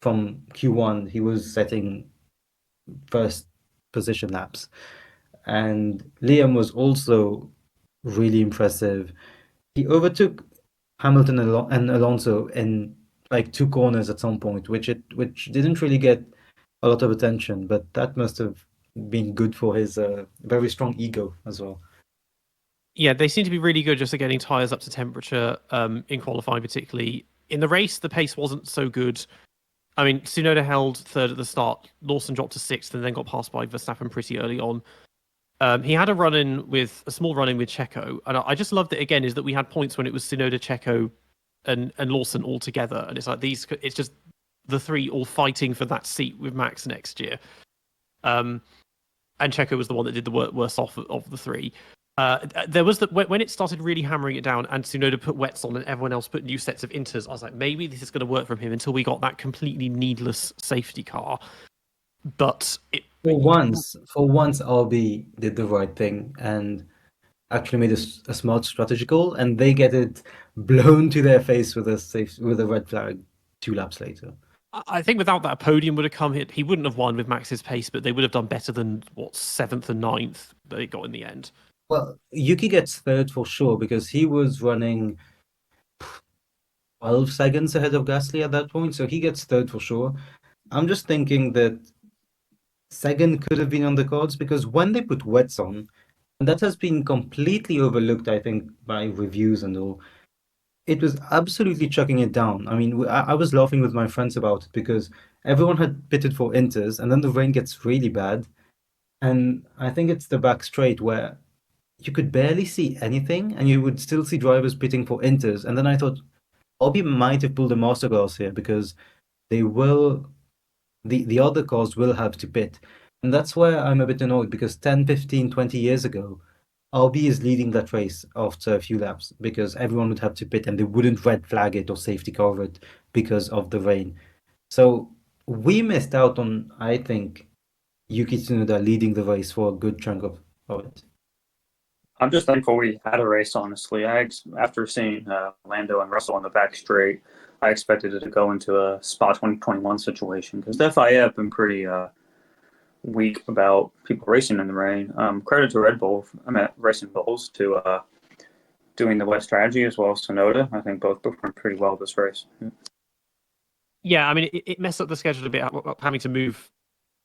from Q1. He was setting first position laps. And Liam was also really impressive. He overtook Hamilton and Alonso in like 2 corners at some point, which didn't really get a lot of attention, but that must have been good for his very strong ego as well. Yeah, they seem to be really good just at getting tyres up to temperature in qualifying, particularly. In the race, the pace wasn't so good. I mean, Tsunoda held 3rd at the start. Lawson dropped to 6th and then got passed by Verstappen pretty early on. He had a small run in with Checo, and I just loved it again. Is that we had points when it was Tsunoda, Checo, and Lawson all together, and it's like it's just the three all fighting for that seat with Max next year. And Checo was the one that did the worst off of the three. There was when it started really hammering it down, and Tsunoda put wets on, and everyone else put new sets of inters. I was like, maybe this is going to work from him until we got that completely needless safety car. But for once, RB did the right thing and actually made a smart strategy call, and they get it blown to their face with a red flag 2 laps later. I think without that, a podium would have come. He wouldn't have won with Max's pace, but they would have done better than 7th and 9th that he got in the end. Well, Yuki gets third for sure because he was running 12 seconds ahead of Gasly at that point, so he gets third for sure. I'm just thinking that second could have been on the cards because when they put wets on, and that has been completely overlooked, I think, by reviews and all, it was absolutely chucking it down. I mean, I was laughing with my friends about it because everyone had pitted for inters, and then the rain gets really bad. And I think it's the back straight where you could barely see anything, and you would still see drivers pitting for inters. And then I thought, Obi might have pulled a masterclass here because they will, the other cars will have to pit. And that's where I'm a bit annoyed because 10, 15, 20 years ago, RB is leading that race after a few laps because everyone would have to pit and they wouldn't red flag it or safety car it because of the rain. So we missed out on, I think, Yuki Tsunoda leading the race for a good chunk of it. I'm just thankful we had a race, honestly. After seeing Lando and Russell on the back straight, I expected it to go into a Spa 2021 situation because the FIA have been pretty weak about people racing in the rain. Credit to Red Bull, Racing Bulls, to doing the wet strategy as well as Tsunoda. I think both performed pretty well this race. Yeah, I mean, it messed up the schedule a bit, having to move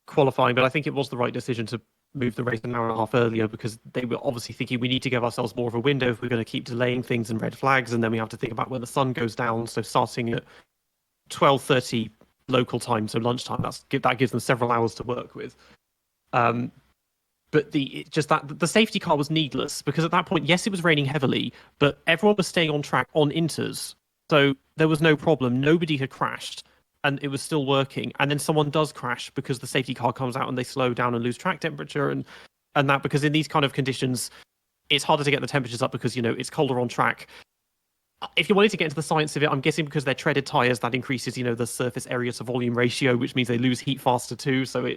qualifying, but I think it was the right decision to move the race an hour and a half earlier because they were obviously thinking we need to give ourselves more of a window if we're going to keep delaying things and red flags, and then we have to think about when the sun goes down. So starting at 12:30 local time, so lunchtime, that gives them several hours to work with. But the safety car was needless because at that point, yes, it was raining heavily, but everyone was staying on track on inters, so there was no problem. Nobody had crashed, and it was still working. And then someone does crash because the safety car comes out and they slow down and lose track temperature and that, because in these kind of conditions, it's harder to get the temperatures up because it's colder on track. If you wanted to get into the science of it, I'm guessing because they're treaded tires, that increases the surface area to volume ratio, which means they lose heat faster too. So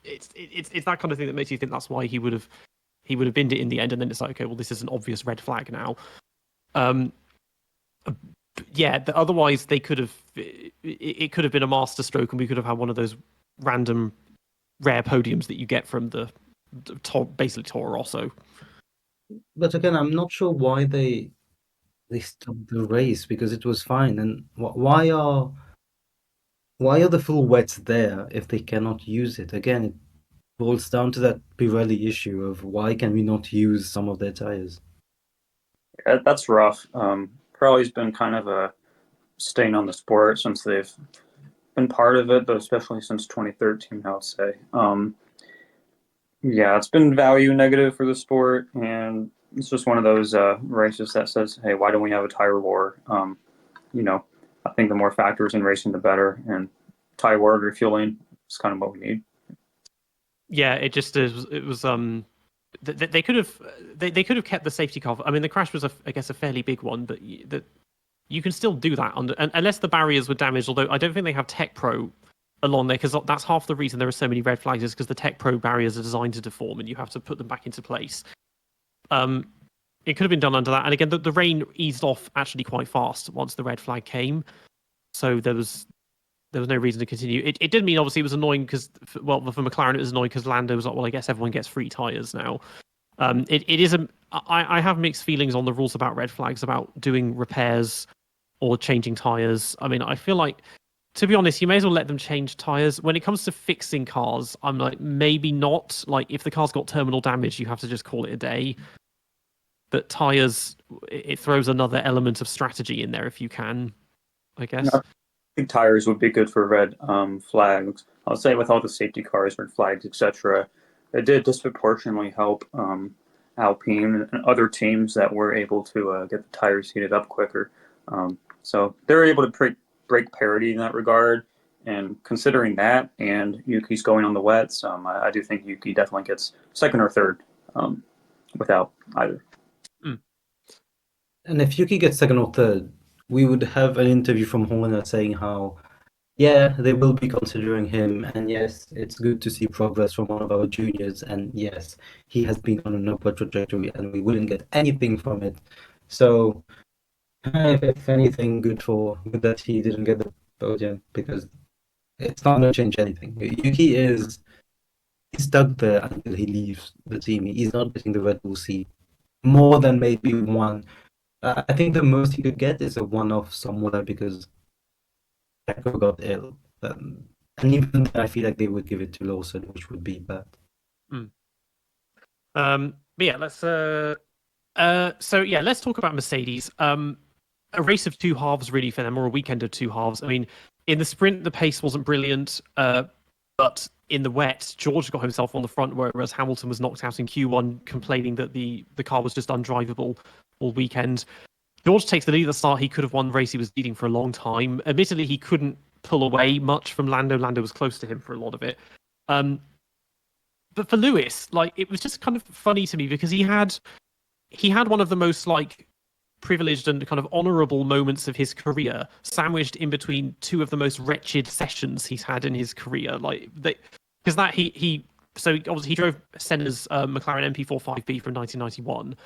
it's that kind of thing that makes you think that's why he would have binned it in the end. And then it's like, okay, well, this is an obvious red flag now. Yeah, otherwise they could have. It could have been a masterstroke, and we could have had one of those random rare podiums that you get from basically Toro Rosso. But again, I'm not sure why they stopped the race because it was fine. And why are the full wets there if they cannot use it? Again, it boils down to that Pirelli issue of why can we not use some of their tires? Yeah, that's rough. Pirelli's been kind of a stain on the sport since they've been part of it, but especially since 2013, I would say. Yeah, it's been value negative for the sport, and it's just one of those races that says, hey, why don't we have a tire war? I think the more factors in racing, the better, and tire war refueling is kind of what we need. Yeah, it just is. It was they could have kept the safety car. I mean, the crash was I guess a fairly big one, but you can still do that unless the barriers were damaged. Although I don't think they have Tech Pro along there, because that's half the reason there are so many red flags, is because the Tech Pro barriers are designed to deform and you have to put them back into place. It could have been done under that, and again, the rain eased off actually quite fast once the red flag came, so there was no reason to continue. It did mean obviously it was annoying because, well, for McLaren it was annoying because Lando was like, well, I guess everyone gets free tires now. I have mixed feelings on the rules about red flags, about doing repairs or changing tires. I mean, I feel like, to be honest, you may as well let them change tires. When it comes to fixing cars, I'm like, maybe not. Like, if the car's got terminal damage, you have to just call it a day. But tires, it throws another element of strategy in there if you can, I guess. I think tires would be good for red flags. I'll say with all the safety cars, red flags, etc. it did disproportionately help Alpine and other teams that were able to get the tires heated up quicker. So they were able to break parity in that regard. And considering that, and Yuki's going on the wets, I do think Yuki definitely gets second or third without either. And if Yuki gets second or third, we would have an interview from Horner saying how, yeah, they will be considering him, and yes, it's good to see progress from one of our juniors, and yes, he has been on an upward trajectory, and we wouldn't get anything from it. So, if anything, good that he didn't get the podium, because it's not going to change anything. Yuki he's stuck there until he leaves the team. He's not getting the Red Bull seat more than maybe one. I think the most he could get is a one-off somewhere because Checo got ill. And even then, I feel like they would give it to Lawson, which would be bad. But yeah, let's talk about Mercedes. A race of two halves really for them, or a weekend of two halves. I mean, in the sprint, the pace wasn't brilliant, but in the wet, George got himself on the front, whereas Hamilton was knocked out in Q1, complaining that the car was just undrivable all weekend. George takes the lead at the start. He could have won the race. He was leading for a long time. Admittedly, he couldn't pull away much from Lando. Lando was close to him for a lot of it. But for Lewis, it was just kind of funny to me because he had one of the most privileged and kind of honourable moments of his career, sandwiched in between two of the most wretched sessions he's had in his career. So obviously he drove Senna's McLaren MP4 5B from 1991,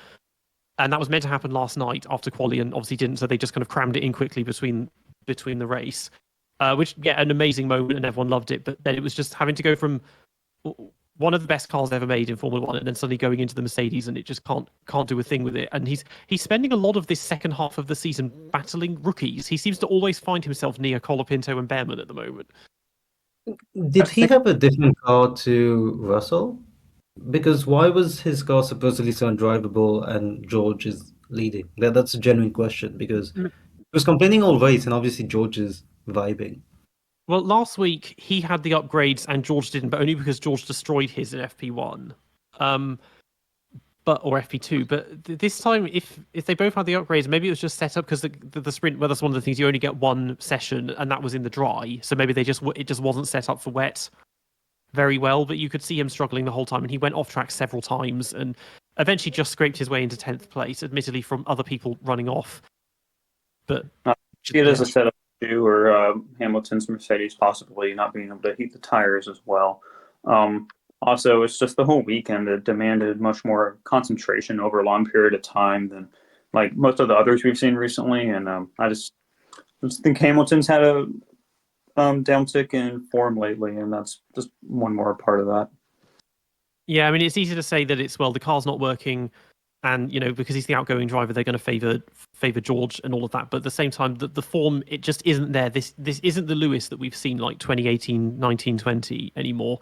and that was meant to happen last night after quali, and obviously didn't. So they just kind of crammed it in quickly between the race, which an amazing moment, and everyone loved it. But then it was just having to go from one of the best cars ever made in Formula One, and then suddenly going into the Mercedes, and it just can't do a thing with it. And he's spending a lot of this second half of the season battling rookies. He seems to always find himself near Colapinto and Behrman at the moment. Did he have a different car to Russell? Because why was his car supposedly so undrivable and George is leading? That's a genuine question because he was complaining all race, and obviously George is vibing. Well, last week he had the upgrades and George didn't, but only because George destroyed his in FP1, or FP2. But this time, if they both had the upgrades, maybe it was just set up because the sprint. Well, that's one of the things, you only get one session, and that was in the dry. So maybe it just wasn't set up for wet very well. But you could see him struggling the whole time, and he went off track several times, and eventually just scraped his way into 10th place, admittedly from other people running off. But see it as a setup too, or Hamilton's Mercedes possibly not being able to heat the tires as well. Also, it's just the whole weekend that demanded much more concentration over a long period of time than most of the others we've seen recently. And I just think Hamilton's had a downtick in form lately, and that's just one more part of that. Yeah, I mean, it's easy to say that the car's not working, and because he's the outgoing driver, they're going to favor George and all of that. But at the same time, the form, it just isn't there. This isn't the Lewis that we've seen 2018, 19, 20 anymore.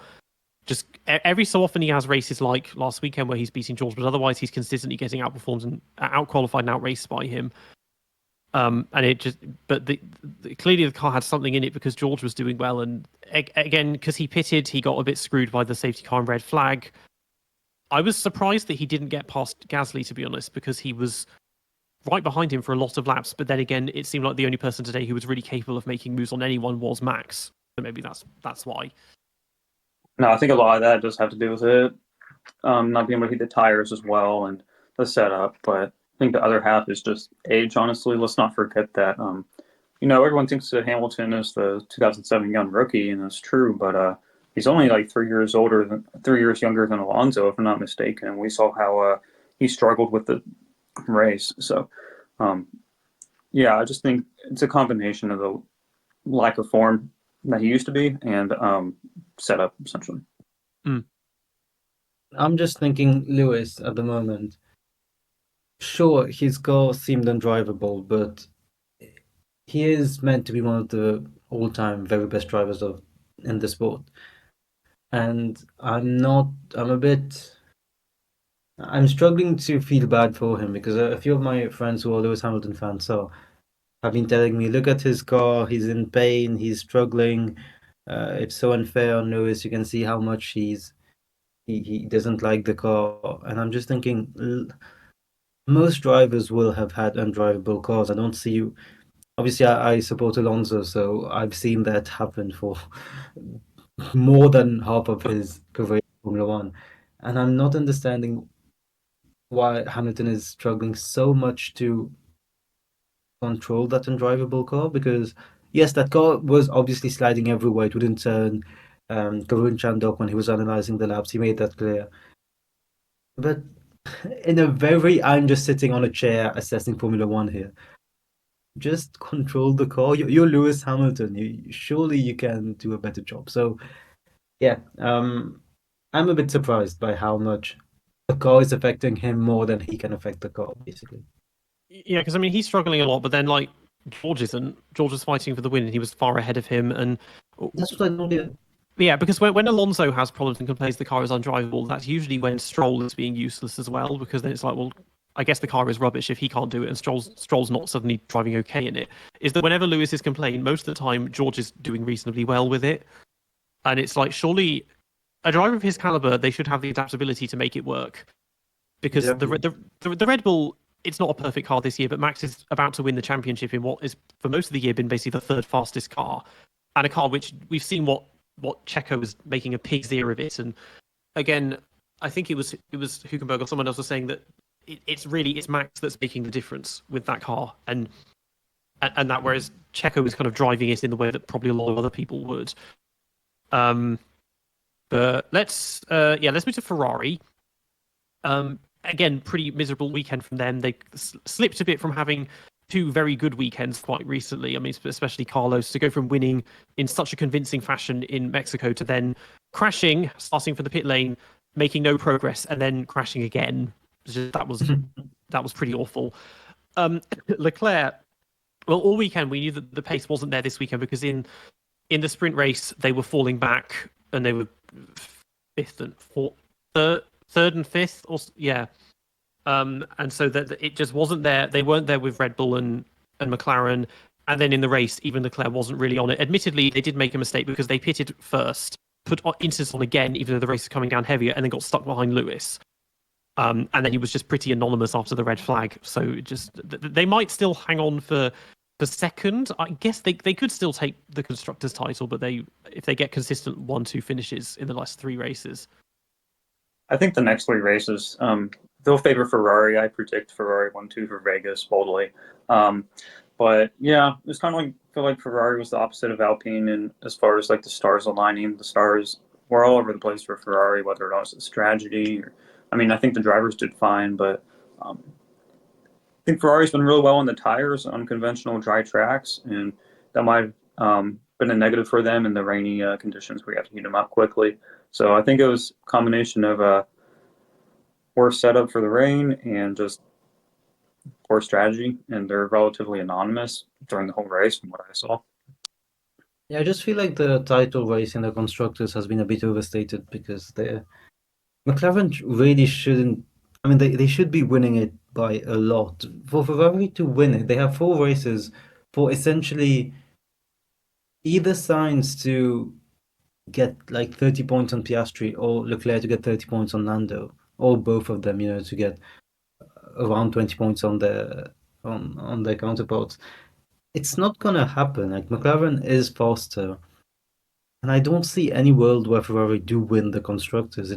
Just every so often he has races like last weekend where he's beating George, but otherwise he's consistently getting outperformed and outqualified and outraced by him. And it just, but clearly the car had something in it because George was doing well, and again because he pitted, he got a bit screwed by the safety car and red flag. I was surprised that he didn't get past Gasly, to be honest, because he was right behind him for a lot of laps. But then again, it seemed like the only person today who was really capable of making moves on anyone was Max. So maybe that's why. No, I think a lot of that does have to do with it not being able to heat the tires as well and the setup. But I think the other half is just age, honestly. Let's not forget that, everyone thinks that Hamilton is the 2007 young rookie, and that's true. But he's only 3 years younger than Alonso, if I'm not mistaken. And we saw how he struggled with the race. So, I just think it's a combination of the lack of form that he used to be and setup, essentially. I'm just thinking Lewis at the moment. Sure, his car seemed undrivable, but he is meant to be one of the all-time very best drivers in the sport. And I'm struggling to feel bad for him because a few of my friends who are Lewis Hamilton fans have been telling me, look at his car, he's in pain, he's struggling. It's so unfair on Lewis. You can see how much he's he doesn't like the car, and I'm just thinking most drivers will have had undrivable cars. I don't see you. Obviously, I support Alonso, so I've seen that happen for more than half of his career in Formula One, and I'm not understanding why Hamilton is struggling so much to control that undrivable car, because yes, that car was obviously sliding everywhere. It wouldn't turn. Karun Chandok, when he was analyzing the laps, he made that clear. But in a very, I'm just sitting on a chair assessing Formula One here. Just control the car. You're Lewis Hamilton. Surely you can do a better job. So yeah, I'm a bit surprised by how much the car is affecting him more than he can affect the car, basically. Yeah, because I mean he's struggling a lot, but then like George isn't. George was fighting for the win, and he was far ahead of him. And That's what I don't get. yeah, because when Alonso has problems and complains the car is undrivable, that's usually when Stroll is being useless as well. Because then it's like, well, I guess the car is rubbish if he can't do it, and Stroll's not suddenly driving okay in it. Is that whenever Lewis is complaining, most of the time George is doing reasonably well with it, and it's like surely a driver of his caliber, they should have the adaptability to make it work. Because the Red Bull, it's not a perfect car this year, but Max is about to win the championship in what is for most of the year been basically the third fastest car, and a car which we've seen what Checo was making a pig's ear of it. And again, I think it was Hülkenberg or someone else was saying that it's Max that's making the difference with that car, and that whereas Checo is kind of driving it in the way that probably a lot of other people would. But let's move to Ferrari. Again, pretty miserable weekend from them. They slipped a bit from having two very good weekends quite recently. I mean, especially Carlos, to go from winning in such a convincing fashion in Mexico to then crashing, starting from the pit lane, making no progress, and then crashing again. That was pretty awful. Leclerc, well, all weekend we knew that the pace wasn't there this weekend because in the sprint race they were falling back and they were third and fifth, or yeah. And so that it just wasn't there. They weren't there with Red Bull and McLaren. And then in the race, even Leclerc wasn't really on it. Admittedly, they did make a mistake because they pitted first, put Insys on again, even though the race is coming down heavier, and then got stuck behind Lewis. And then he was just pretty anonymous after the red flag. So just they might still hang on for second. I guess they could still take the constructors' title, but if they get consistent 1-2 finishes in the last 3 races. I think the next 3 races, they'll favor Ferrari. I predict Ferrari 1-2 for Vegas boldly. But yeah, it's kind of like I feel like Ferrari was the opposite of Alpine, and as far as like the stars aligning, the stars were all over the place for Ferrari, whether it was a strategy or, I mean, I think the drivers did fine, but I think Ferrari's been really well on the tires on conventional dry tracks, and that might have been a negative for them in the rainy conditions where you have to heat them up quickly. So I think it was a combination of a worse setup for the rain and just poor strategy, and they're relatively anonymous during the whole race from what I saw. Yeah, I just feel like the title race in the constructors has been a bit overstated because McLaren really shouldn't. I mean, they should be winning it by a lot. For Ferrari to win it, they have 4 races for essentially either Sainz to get like 30 points on Piastri or Leclerc to get 30 points on Lando, or both of them, to get around 20 points on their counterparts. It's not gonna happen. Like McLaren is faster, and I don't see any world where Ferrari do win the constructors.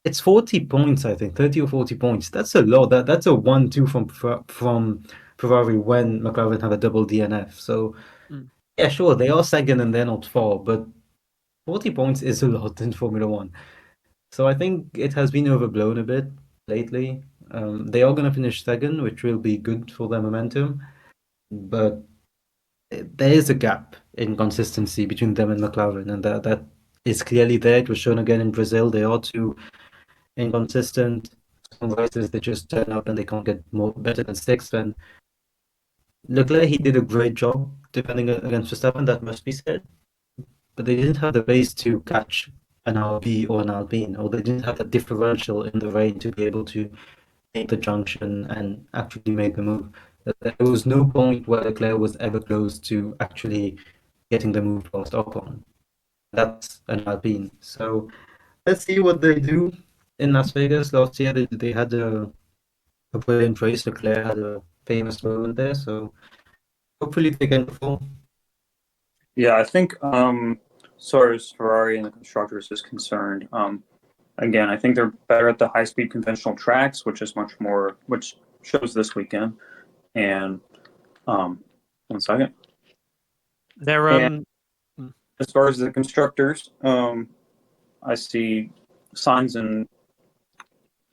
It's 40 points, I think, 30 or 40 points. That's a lot. That's a 1-2 from Ferrari when McLaren have a double DNF. So yeah, sure, they are second and they're not far, but 40 points is a lot in Formula One. So I think it has been overblown a bit lately. They are going to finish second, which will be good for their momentum, but there is a gap in consistency between them and McLaren, and that is clearly there. It was shown again in Brazil. They are too inconsistent. Some races they just turn up and they can't get better than 6th. And Leclerc, he did a great job defending against Verstappen, that must be said. But they didn't have the pace to catch an RB or an Alpine, or they didn't have that differential in the rain to be able to make the junction and actually make the move. There was no point where Leclerc was ever close to actually getting the move past Ocon. That's an Alpine. So let's see what they do in Las Vegas. Last year they had a brilliant race. Leclerc had a famous moment there, so hopefully they can perform. Yeah, I think as far as Ferrari and the constructors is concerned, again, I think they're better at the high-speed conventional tracks, which shows this weekend. And 1 second. They're And as far as the constructors, I see Sainz and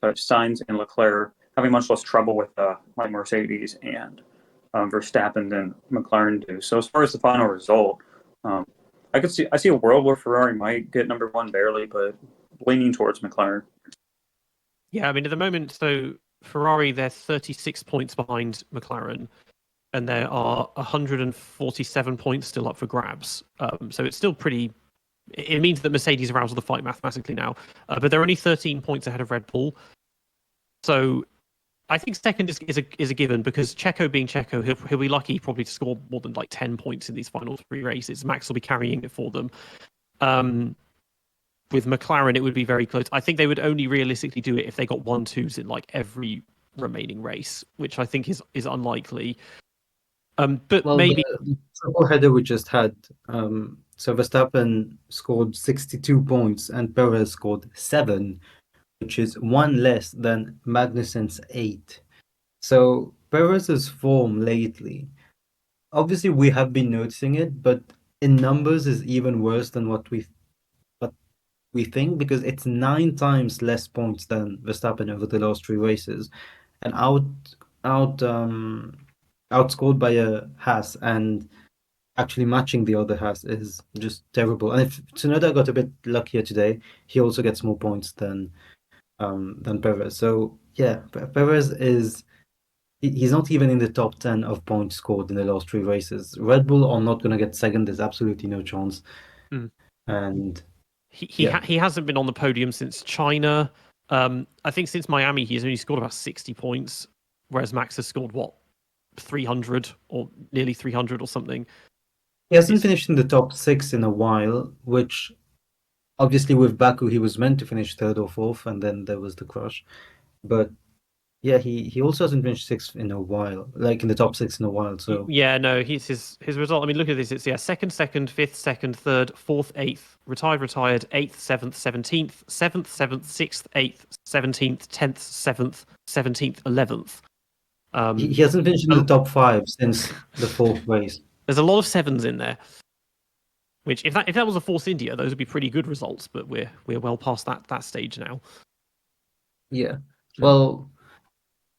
Leclerc having much less trouble with like Mercedes and Verstappen than McLaren do. So as far as the final result, I see a world where Ferrari might get number one barely, but leaning towards McLaren. Yeah, I mean, at the moment, so Ferrari, they're 36 points behind McLaren, and there are 147 points still up for grabs. So it's still pretty. It means that Mercedes are out of the fight mathematically now, but they're only 13 points ahead of Red Bull. So I think second is a given, because Checo being Checo, he'll be lucky probably to score more than like 10 points in these final three races. Max will be carrying it for them. With McLaren, it would be very close. I think they would only realistically do it if they got 1-2s in like every remaining race, which I think is unlikely. But Well, maybe the triple header we just had, so Verstappen scored 62 points and Perez scored 7, which is one less than Magnussen's 8. So Perez's form lately, obviously we have been noticing it, but in numbers is even worse than what we think, because it's 9 times less points than Verstappen over the last 3 races, and outscored by a Haas, and actually matching the other Haas is just terrible. And if Tsunoda got a bit luckier today, he also gets more points than Perez. So yeah, Perez he's not even in the top 10 of points scored in the last 3 races. Red Bull are not going to get second. There's absolutely no chance. And he hasn't been on the podium since China. I think since Miami, he's only scored about 60 points, whereas Max has scored 300 or nearly 300 or something. He hasn't finished in the top 6 in a while, which obviously with Baku he was meant to finish 3rd or 4th, and then there was the crash. But yeah, he also hasn't finished 6th in a while, like in the top 6 in a while. So yeah, no, his result. I mean, look at this. It's second, 5th, 2nd, 3rd, 4th, 8th, retired, 8th, 7th, 17th, 7th, 7th, 6th, 8th, 17th, 10th, 7th, 17th, 11th. He hasn't finished in the top 5 since the 4th race. There's a lot of 7s in there, which if that was a Force India, those would be pretty good results. But we're well past that stage now. Yeah. Well,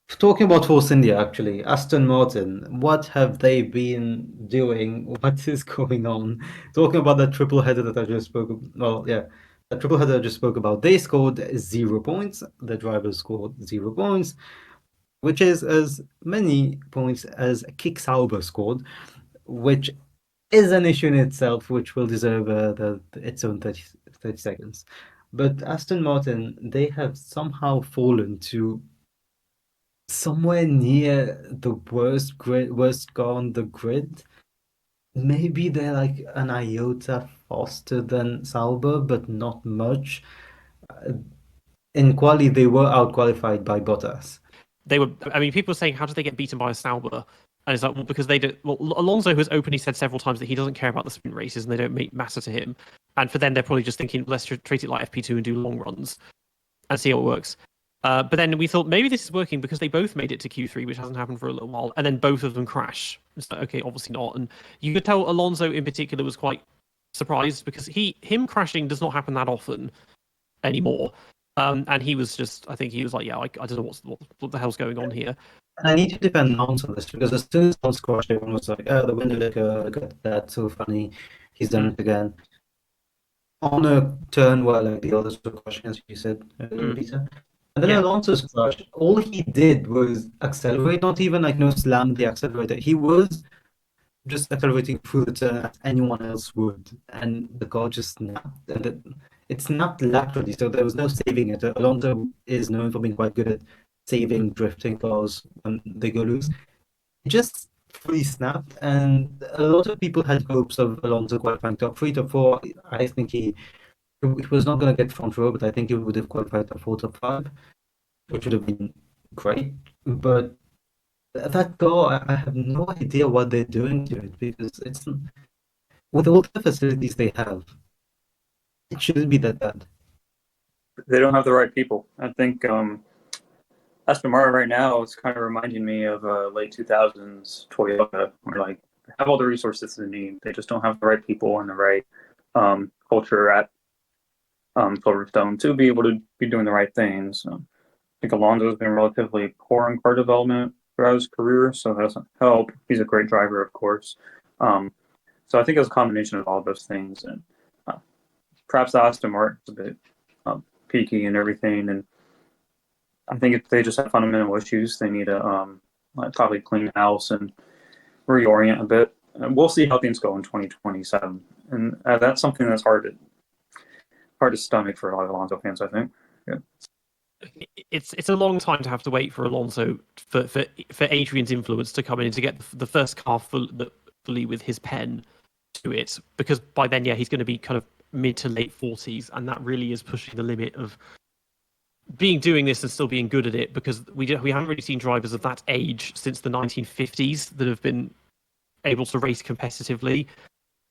talking about Force India, actually, Aston Martin, what have they been doing? What is going on? Talking about that triple header that I just spoke about. Well, yeah, that triple header I just spoke about. They scored 0 points. The drivers scored 0 points, which is as many points as Kick Sauber scored, which is an issue in itself, which will deserve its own 30 seconds. But Aston Martin, they have somehow fallen to somewhere near the worst car on the grid. Maybe they're like an iota faster than Sauber, but not much. In quali, they were out-qualified by Bottas. They were. I mean, people were saying, how did they get beaten by a Sauber? And it's like, well, because they did. Well, Alonso has openly said several times that he doesn't care about the sprint races and they don't matter to him. And for them, they're probably just thinking, let's treat it like FP2 and do long runs and see how it works. But then we thought maybe this is working because they both made it to Q3, which hasn't happened for a little while, and then both of them crash. It's like, okay, obviously not. And you could tell Alonso in particular was quite surprised because him crashing does not happen that often anymore. And he was just, I think he was like, yeah, I don't know what the hell's going on here. And I need to defend Mount on this, because as soon as Mount crashed, everyone was like, oh, the window look at that, so funny, he's done it again. On a turn where like the others were crashing, as you said, Peter. And then Alonso's crash, all he did was accelerate, not even like slam the accelerator. He was just accelerating through the turn as anyone else would, and the car just snapped. And it snapped laterally, so there was no saving it. Alonso is known for being quite good at saving drifting cars when they go loose. It just fully snapped, and a lot of people had hopes of Alonso qualifying top 3, top 4. I think he he was not going to get front row, but I think he would have qualified for top 5, which would have been great. But that car, I have no idea what they're doing to it, because it's with all the facilities they have, it shouldn't be that bad. They don't have the right people. I think Aston Martin right now is kind of reminding me of late 2000s Toyota, where like they have all the resources they need. They just don't have the right people and the right culture at Silverstone to be able to be doing the right things. I think Alonso's been relatively poor in car development throughout his career, so that doesn't help. He's a great driver, of course. So I think it's a combination of all those things, and perhaps Aston Martin's a bit peaky and everything. And I think if they just have fundamental issues, they need to probably clean house and reorient a bit. And we'll see how things go in 2027, and that's something that's hard to stomach for a lot of Alonso fans, I think. Yeah. It's a long time to have to wait for Alonso for Adrian's influence to come in to get the first car fully with his pen to it, because by then, yeah, he's going to be kind of mid to late 40s, and that really is pushing the limit of doing this and still being good at it, because we haven't really seen drivers of that age since the 1950s that have been able to race competitively.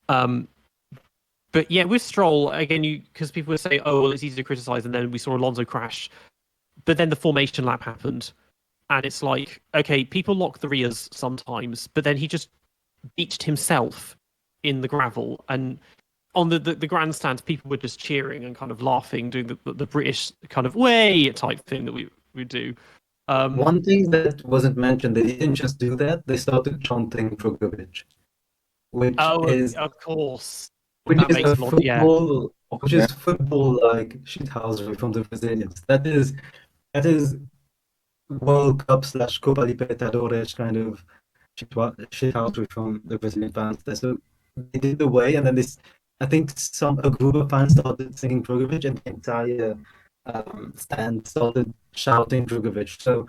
But yeah, with Stroll again, because people would say, "Oh, well, it's easy to criticize," and then we saw Alonso crash, but then the formation lap happened, and it's like, okay, people lock the rears sometimes, but then he just beached himself in the gravel, and on the grandstand, people were just cheering and kind of laughing, doing the British kind of way type thing that we do. One thing that wasn't mentioned, they didn't just do that; they started chanting Brokovich, which is of course, which that is makes a a lot, yeah. football, which is football like shithousery from the Brazilians. That is World Cup / Copa Libertadores kind of shithousery from the Brazilian fans. So they did the way, and then I think a group of fans started singing Drogovic, and the entire stand started shouting Drogovic. So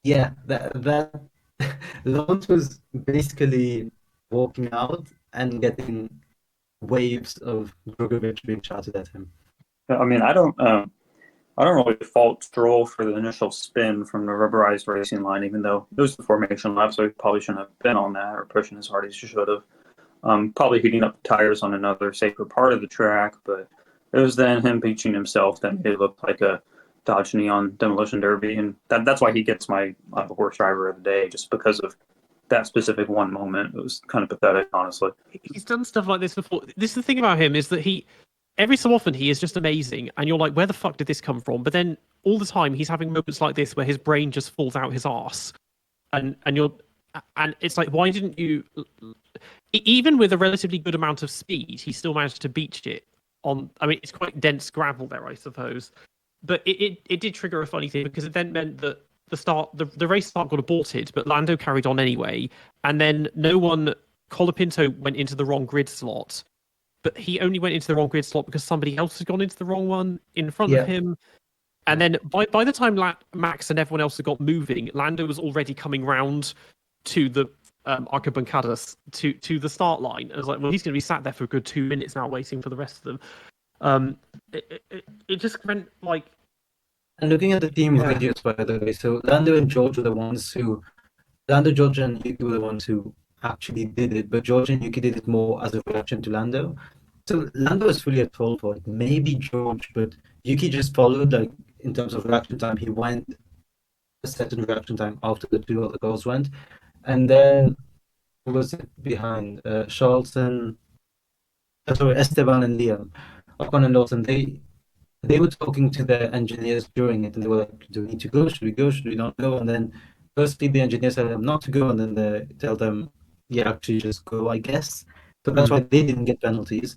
yeah, that Lance was basically walking out and getting waves of Drogovic being shouted at him. I mean, I don't really fault Stroll for the initial spin from the rubberized racing line, even though it was the formation lap, so he probably shouldn't have been on that or pushing as hard as he should have. Probably heating up the tires on another safer part of the track, but it was then him beaching himself that made it look like a Dodge Neon Demolition Derby, and that's why he gets my worst driver of the day, just because of that specific one moment. It was kind of pathetic, honestly. He's done stuff like this before. This is the thing about him, is that every so often he is just amazing, and you're like, where the fuck did this come from? But then all the time he's having moments like this where his brain just falls out his arse, and it's like, why didn't you? Even with a relatively good amount of speed, he still managed to beach it on. I mean, it's quite dense gravel there, I suppose, but it did trigger a funny thing, because it then meant that the race start got aborted, but Lando carried on anyway, and then Colapinto went into the wrong grid slot, but he only went into the wrong grid slot because somebody else had gone into the wrong one in front of him. And then by the time Max and everyone else had got moving, Lando was already coming round to the Arcabancadas to the start line. I was like, well, he's going to be sat there for a good 2 minutes now waiting for the rest of them. It just went like... And looking at the team videos, by the way, so Lando, George, and Yuki were the ones who actually did it, but George and Yuki did it more as a reaction to Lando. So Lando was fully at fault for it. Maybe George, but Yuki just followed, like, in terms of reaction time. He went a certain reaction time after the two other cars went. And then who was it behind? Esteban and Liam, Ocon and Lawson, they were talking to their engineers during it, and they were like, do we need to go? Should we go? Should we not go? And then firstly, the engineers tell them not to go, and then they tell them, yeah, actually just go, I guess. So that's why they didn't get penalties.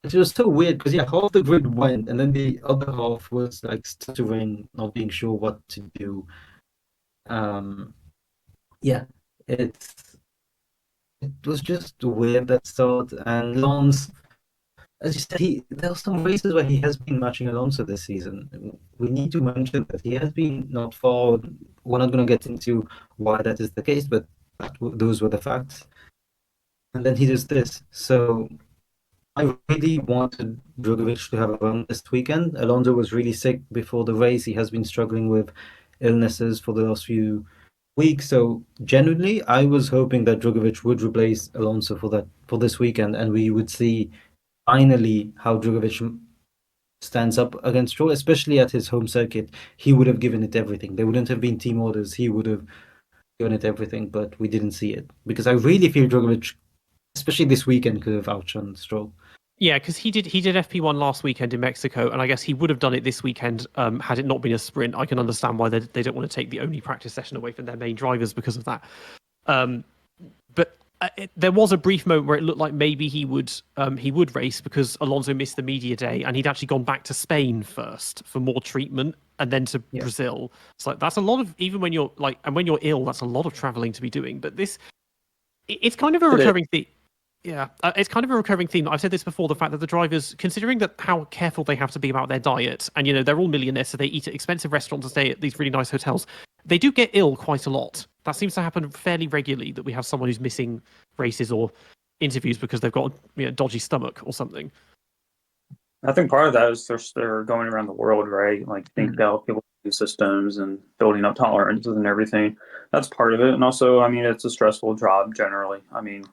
It was so weird, because yeah, half the grid went, and then the other half was like stuttering, not being sure what to do. Yeah, it was just weird, that start. And Lance, as you said, there are some races where he has been matching Alonso this season. We need to mention that he has been not far. We're not going to get into why that is the case, but those were the facts. And then he does this. So I really wanted Drogovic to have a run this weekend. Alonso was really sick before the race. He has been struggling with illnesses for the last few weeks. So genuinely, I was hoping that Drogovic would replace Alonso for this weekend, and we would see finally how Drogovic stands up against Stroll, especially at his home circuit. He would have given it everything. There wouldn't have been team orders. He would have given it everything, but we didn't see it because I really feel Drogovic, especially this weekend, could have outshone Stroll. Yeah, because he did FP1 last weekend in Mexico, and I guess he would have done it this weekend had it not been a sprint. I can understand why they don't want to take the only practice session away from their main drivers because of that. But there was a brief moment where it looked like maybe he would race because Alonso missed the media day, and he'd actually gone back to Spain first for more treatment, and then to Brazil. So that's a lot of, even when you're and when you're ill, that's a lot of traveling to be doing. But it's kind of a recurring theme. Yeah, it's kind of a recurring theme. I've said this before, the fact that the drivers, considering that how careful they have to be about their diet, and they're all millionaires, so they eat at expensive restaurants and stay at these really nice hotels, they do get ill quite a lot. That seems to happen fairly regularly, that we have someone who's missing races or interviews because they've got a dodgy stomach or something. I think part of that is they're going around the world, right? Like think about people systems and building up tolerances and everything. That's part of it. And also, I mean, it's a stressful job generally. I mean,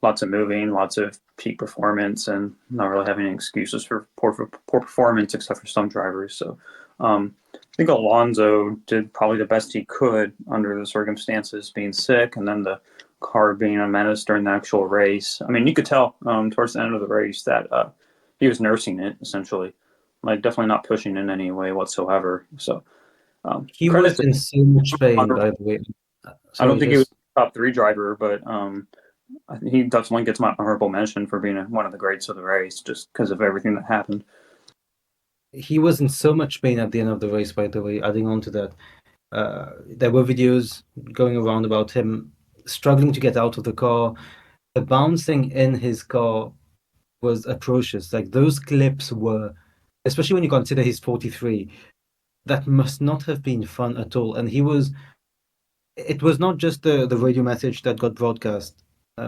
lots of moving, lots of peak performance, and not really having any excuses for poor performance, except for some drivers. So I think Alonso did probably the best he could under the circumstances, being sick, and then the car being a menace during the actual race. I mean, you could tell towards the end of the race that he was nursing it, essentially. Like, definitely not pushing in any way whatsoever. So he was in so much pain, by the way. I don't think he was a top 3 driver, but I think he definitely gets my honorable mention for being one of the greats of the race, just because of everything that happened. He was in so much pain at the end of the race, by the way. Adding on to that, there were videos going around about him struggling to get out of the car. The bouncing in his car was atrocious. Like, those clips were, especially when you consider he's 43, that must not have been fun at all. And it was not just the radio message that got broadcast,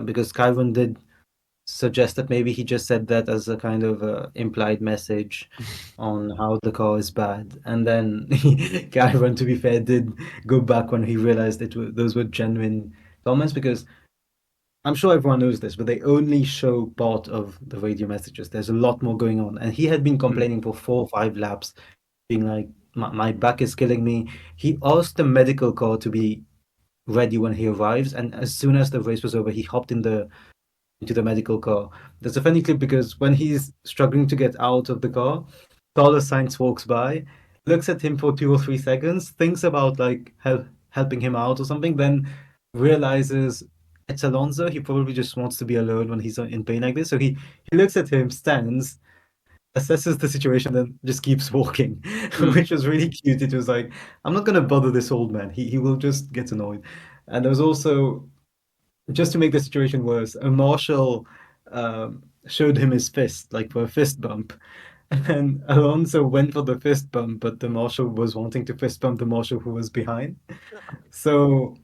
because Ciaron did suggest that maybe he just said that as a kind of implied message on how the car is bad. And then Ciaron, to be fair, did go back when he realized those were genuine comments, because I'm sure everyone knows this, but they only show part of the radio messages. There's a lot more going on. And he had been complaining for 4 or 5 laps, being like, my back is killing me. He asked the medical car to be ready when he arrives, and as soon as the race was over, he hopped into the medical car. There's a funny clip because when he's struggling to get out of the car, Carlos Sainz walks by, looks at him for 2 or 3 seconds, thinks about like helping him out or something, then realizes it's Alonso. He probably just wants to be alone when he's in pain like this. So he looks at him, stands, assesses the situation, then just keeps walking, which was really cute. It was like, I'm not going to bother this old man. He will just get annoyed. And there was also, just to make the situation worse, a marshal showed him his fist, like for a fist bump. And Alonso went for the fist bump, but the marshal was wanting to fist bump the marshal who was behind. So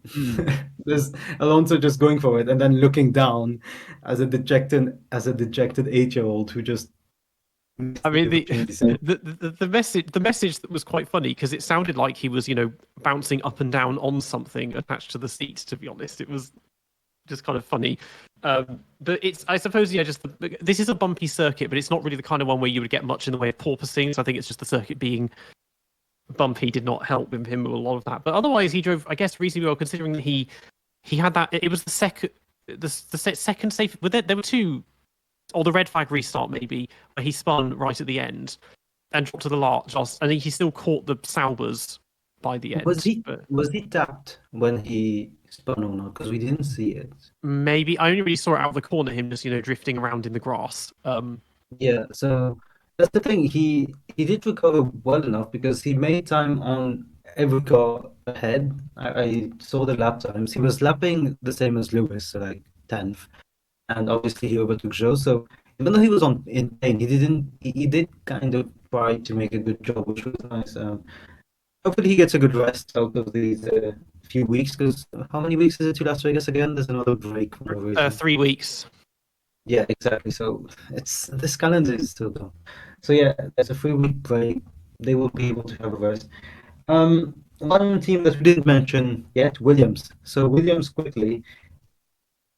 there's Alonso just going for it and then looking down as a dejected 8-year-old who just. I mean, the message that was quite funny because it sounded like he was, bouncing up and down on something attached to the seat. To be honest, it was just kind of funny. But I suppose, this is a bumpy circuit, but it's not really the kind of one where you would get much in the way of porpoising. So I think it's just the circuit being bumpy did not help with him with a lot of that. But otherwise, he drove, I guess, reasonably well considering that he had that. It was the second safe. There were 2. Or the red flag restart, maybe, where he spun right at the end and dropped to the last. I think he still caught the Saubers by the end. Was he tapped when he spun or not? Because we didn't see it. Maybe. I only really saw it out of the corner, him just, drifting around in the grass. Yeah, so that's the thing. He did recover well enough because he made time on every car ahead. I saw the lap times. He was lapping the same as Lewis, so like 10th. And obviously he overtook Joe. So even though he was in pain, he did kind of try to make a good job, which was nice. Hopefully he gets a good rest out of these few weeks, because how many weeks is it to Las Vegas again? There's another break. 3 weeks. Yeah, exactly. So this calendar is still done. So yeah, there's a 3 week break. They will be able to have a rest. One team that we didn't mention yet, Williams. So Williams quickly.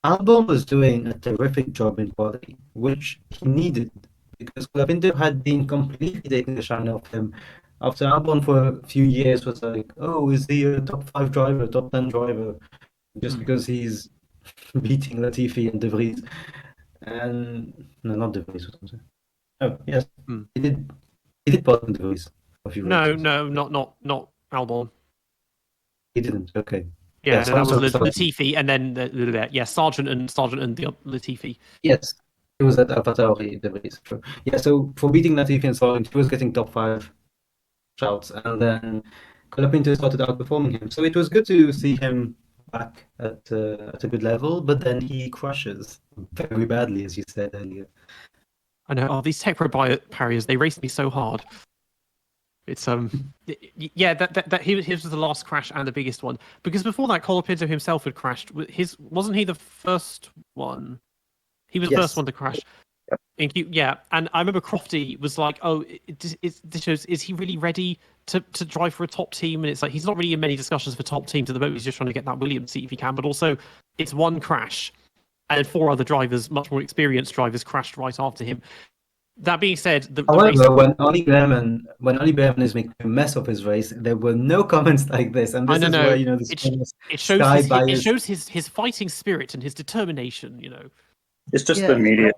Albon was doing a terrific job in quality, which he needed because Clavindo had been completely taking the shine off him. After Albon for a few years was like, oh, is he a top 5 driver, top 10 driver, just because he's beating Latifi and De Vries. And no, not De Vries. Oh, yes, Hmm. he did pardon De Vries a few No, races. no, not Albon. He didn't. Okay. Yeah, so that I'm was sorry, sorry. Latifi, and then Sargent and the Latifi. Yes, it was at AlphaTauri, De Vries. True. Yeah, so for beating Latifi and Sargent, he was getting top 5 shouts, and then Colapinto started outperforming him. So it was good to see him back at a good level, but then he crashes very badly, as you said earlier. I know. Oh, these tech barriers, they raced me so hard. It's yeah, his was the last crash and the biggest one, because before that Colapinto himself had crashed. Wasn't he the first one? He was the Yes. first one to crash. Yeah, and I remember Crofty was like, "Oh, this shows, is he really ready to drive for a top team?" And it's like he's not really in many discussions for top teams at the moment. He's just trying to get that Williams seat if he can. But also, it's one crash, and 4 other drivers, much more experienced drivers, crashed right after him. That being said, the race... However, when Ollie Behrman is making a mess of his race, there were no comments like this, and this is where this famous sky bias. It shows his fighting spirit and his determination. It's just the media.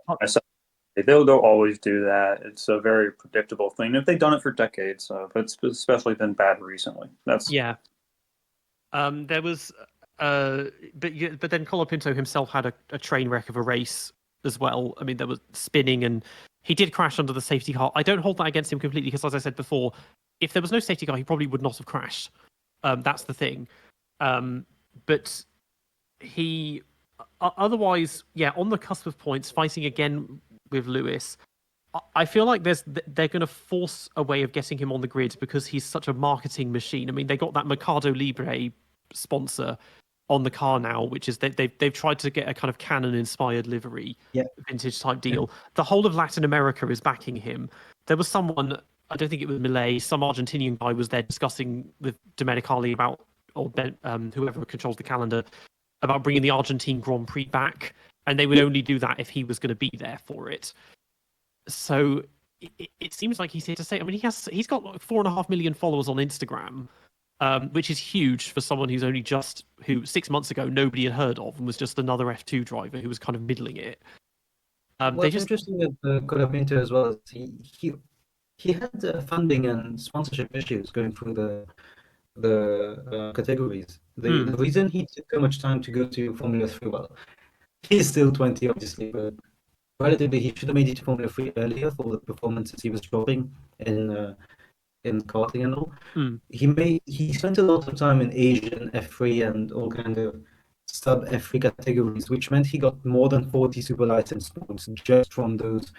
They'll always do that. It's a very predictable thing. They've done it for decades, but it's especially been bad recently. Yeah. There was, but then Colapinto himself had a train wreck of a race as well. I mean, there was spinning, and he did crash under the safety car. I don't hold that against him completely because, as I said before, if there was no safety car, he probably would not have crashed. That's the thing. But he, otherwise, yeah, on the cusp of points, fighting again with Lewis. I feel like they're going to force a way of getting him on the grid because he's such a marketing machine. I mean, they got that Mercado Libre sponsor on the car now, which is they've tried to get a kind of Canon-inspired livery, vintage type deal. Yeah. The whole of Latin America is backing him. There was someone, I don't think it was Millet, some Argentinian guy was there discussing with Domenicali about, or whoever controls the calendar, about bringing the Argentine Grand Prix back, and they would only do that if he was going to be there for it. So it seems like he's here to stay. I mean, he's got like 4.5 million followers on Instagram, which is huge for someone who's only who 6 months ago nobody had heard of and was just another F2 driver who was kind of middling it. What's interesting with Colapinto as well is he had funding and sponsorship issues going through the categories. The reason he took so much time to go to Formula 3, well, he's still 20, obviously, but relatively he should have made it to Formula 3 earlier for the performances he was dropping in karting and all. He spent a lot of time in Asian F3 and all kind of sub F3 categories, which meant he got more than 40 super license points just from those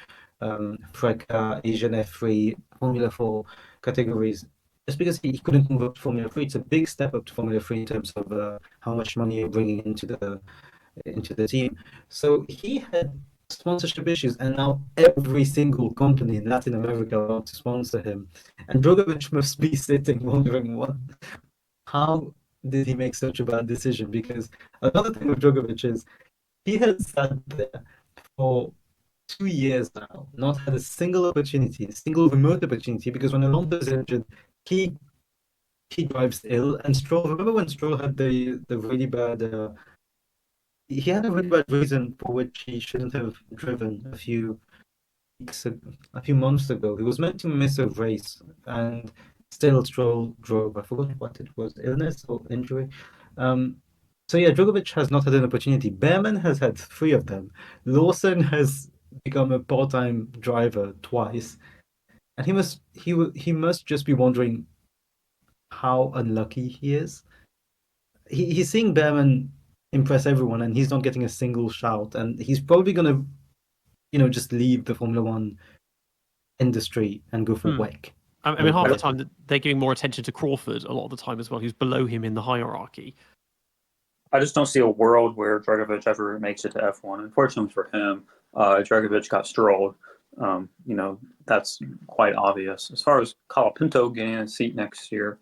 FRECA, Asian F3, Formula 4 categories. Just because he couldn't move up to Formula 3, it's a big step up to Formula 3 in terms of how much money you're bringing into the team. So he had sponsorship issues, and now every single company in Latin America wants to sponsor him. And Drogovic must be sitting wondering how did he make such a bad decision? Because another thing with Drogovic is he has sat there for 2 years now, not had a single remote opportunity, because when Alonso is injured, he drives ill. And Stroll, remember when Stroll had the really bad he had a really bad reason for which he shouldn't have driven a few months ago. He was meant to miss a race, and still Stroll drove. I forgot what it was, illness or injury. So yeah, Drogovic has not had an opportunity. Behrman has had 3 of them. Lawson has become a part-time driver twice, and he must just be wondering how unlucky he is. He's seeing Behrman impress everyone, and he's not getting a single shout, and he's probably gonna, just leave the Formula One industry and go for WEC. I mean, half the time they're giving more attention to Crawford a lot of the time as well, who's below him in the hierarchy. I just don't see a world where Drogovic ever makes it to F1. Unfortunately for him, Dragovich got strolled. That's quite obvious. As far as Colapinto getting a seat next year,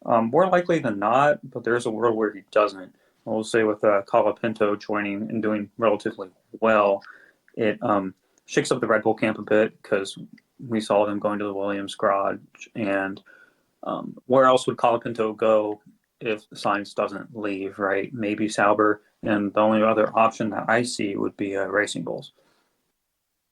more likely than not, but there's a world where he doesn't. We'll say with Colapinto joining and doing relatively well, it shakes up the Red Bull camp a bit because we saw them going to the Williams garage. And where else would Colapinto go if Sainz doesn't leave, right? Maybe Sauber, and the only other option that I see would be Racing Bulls.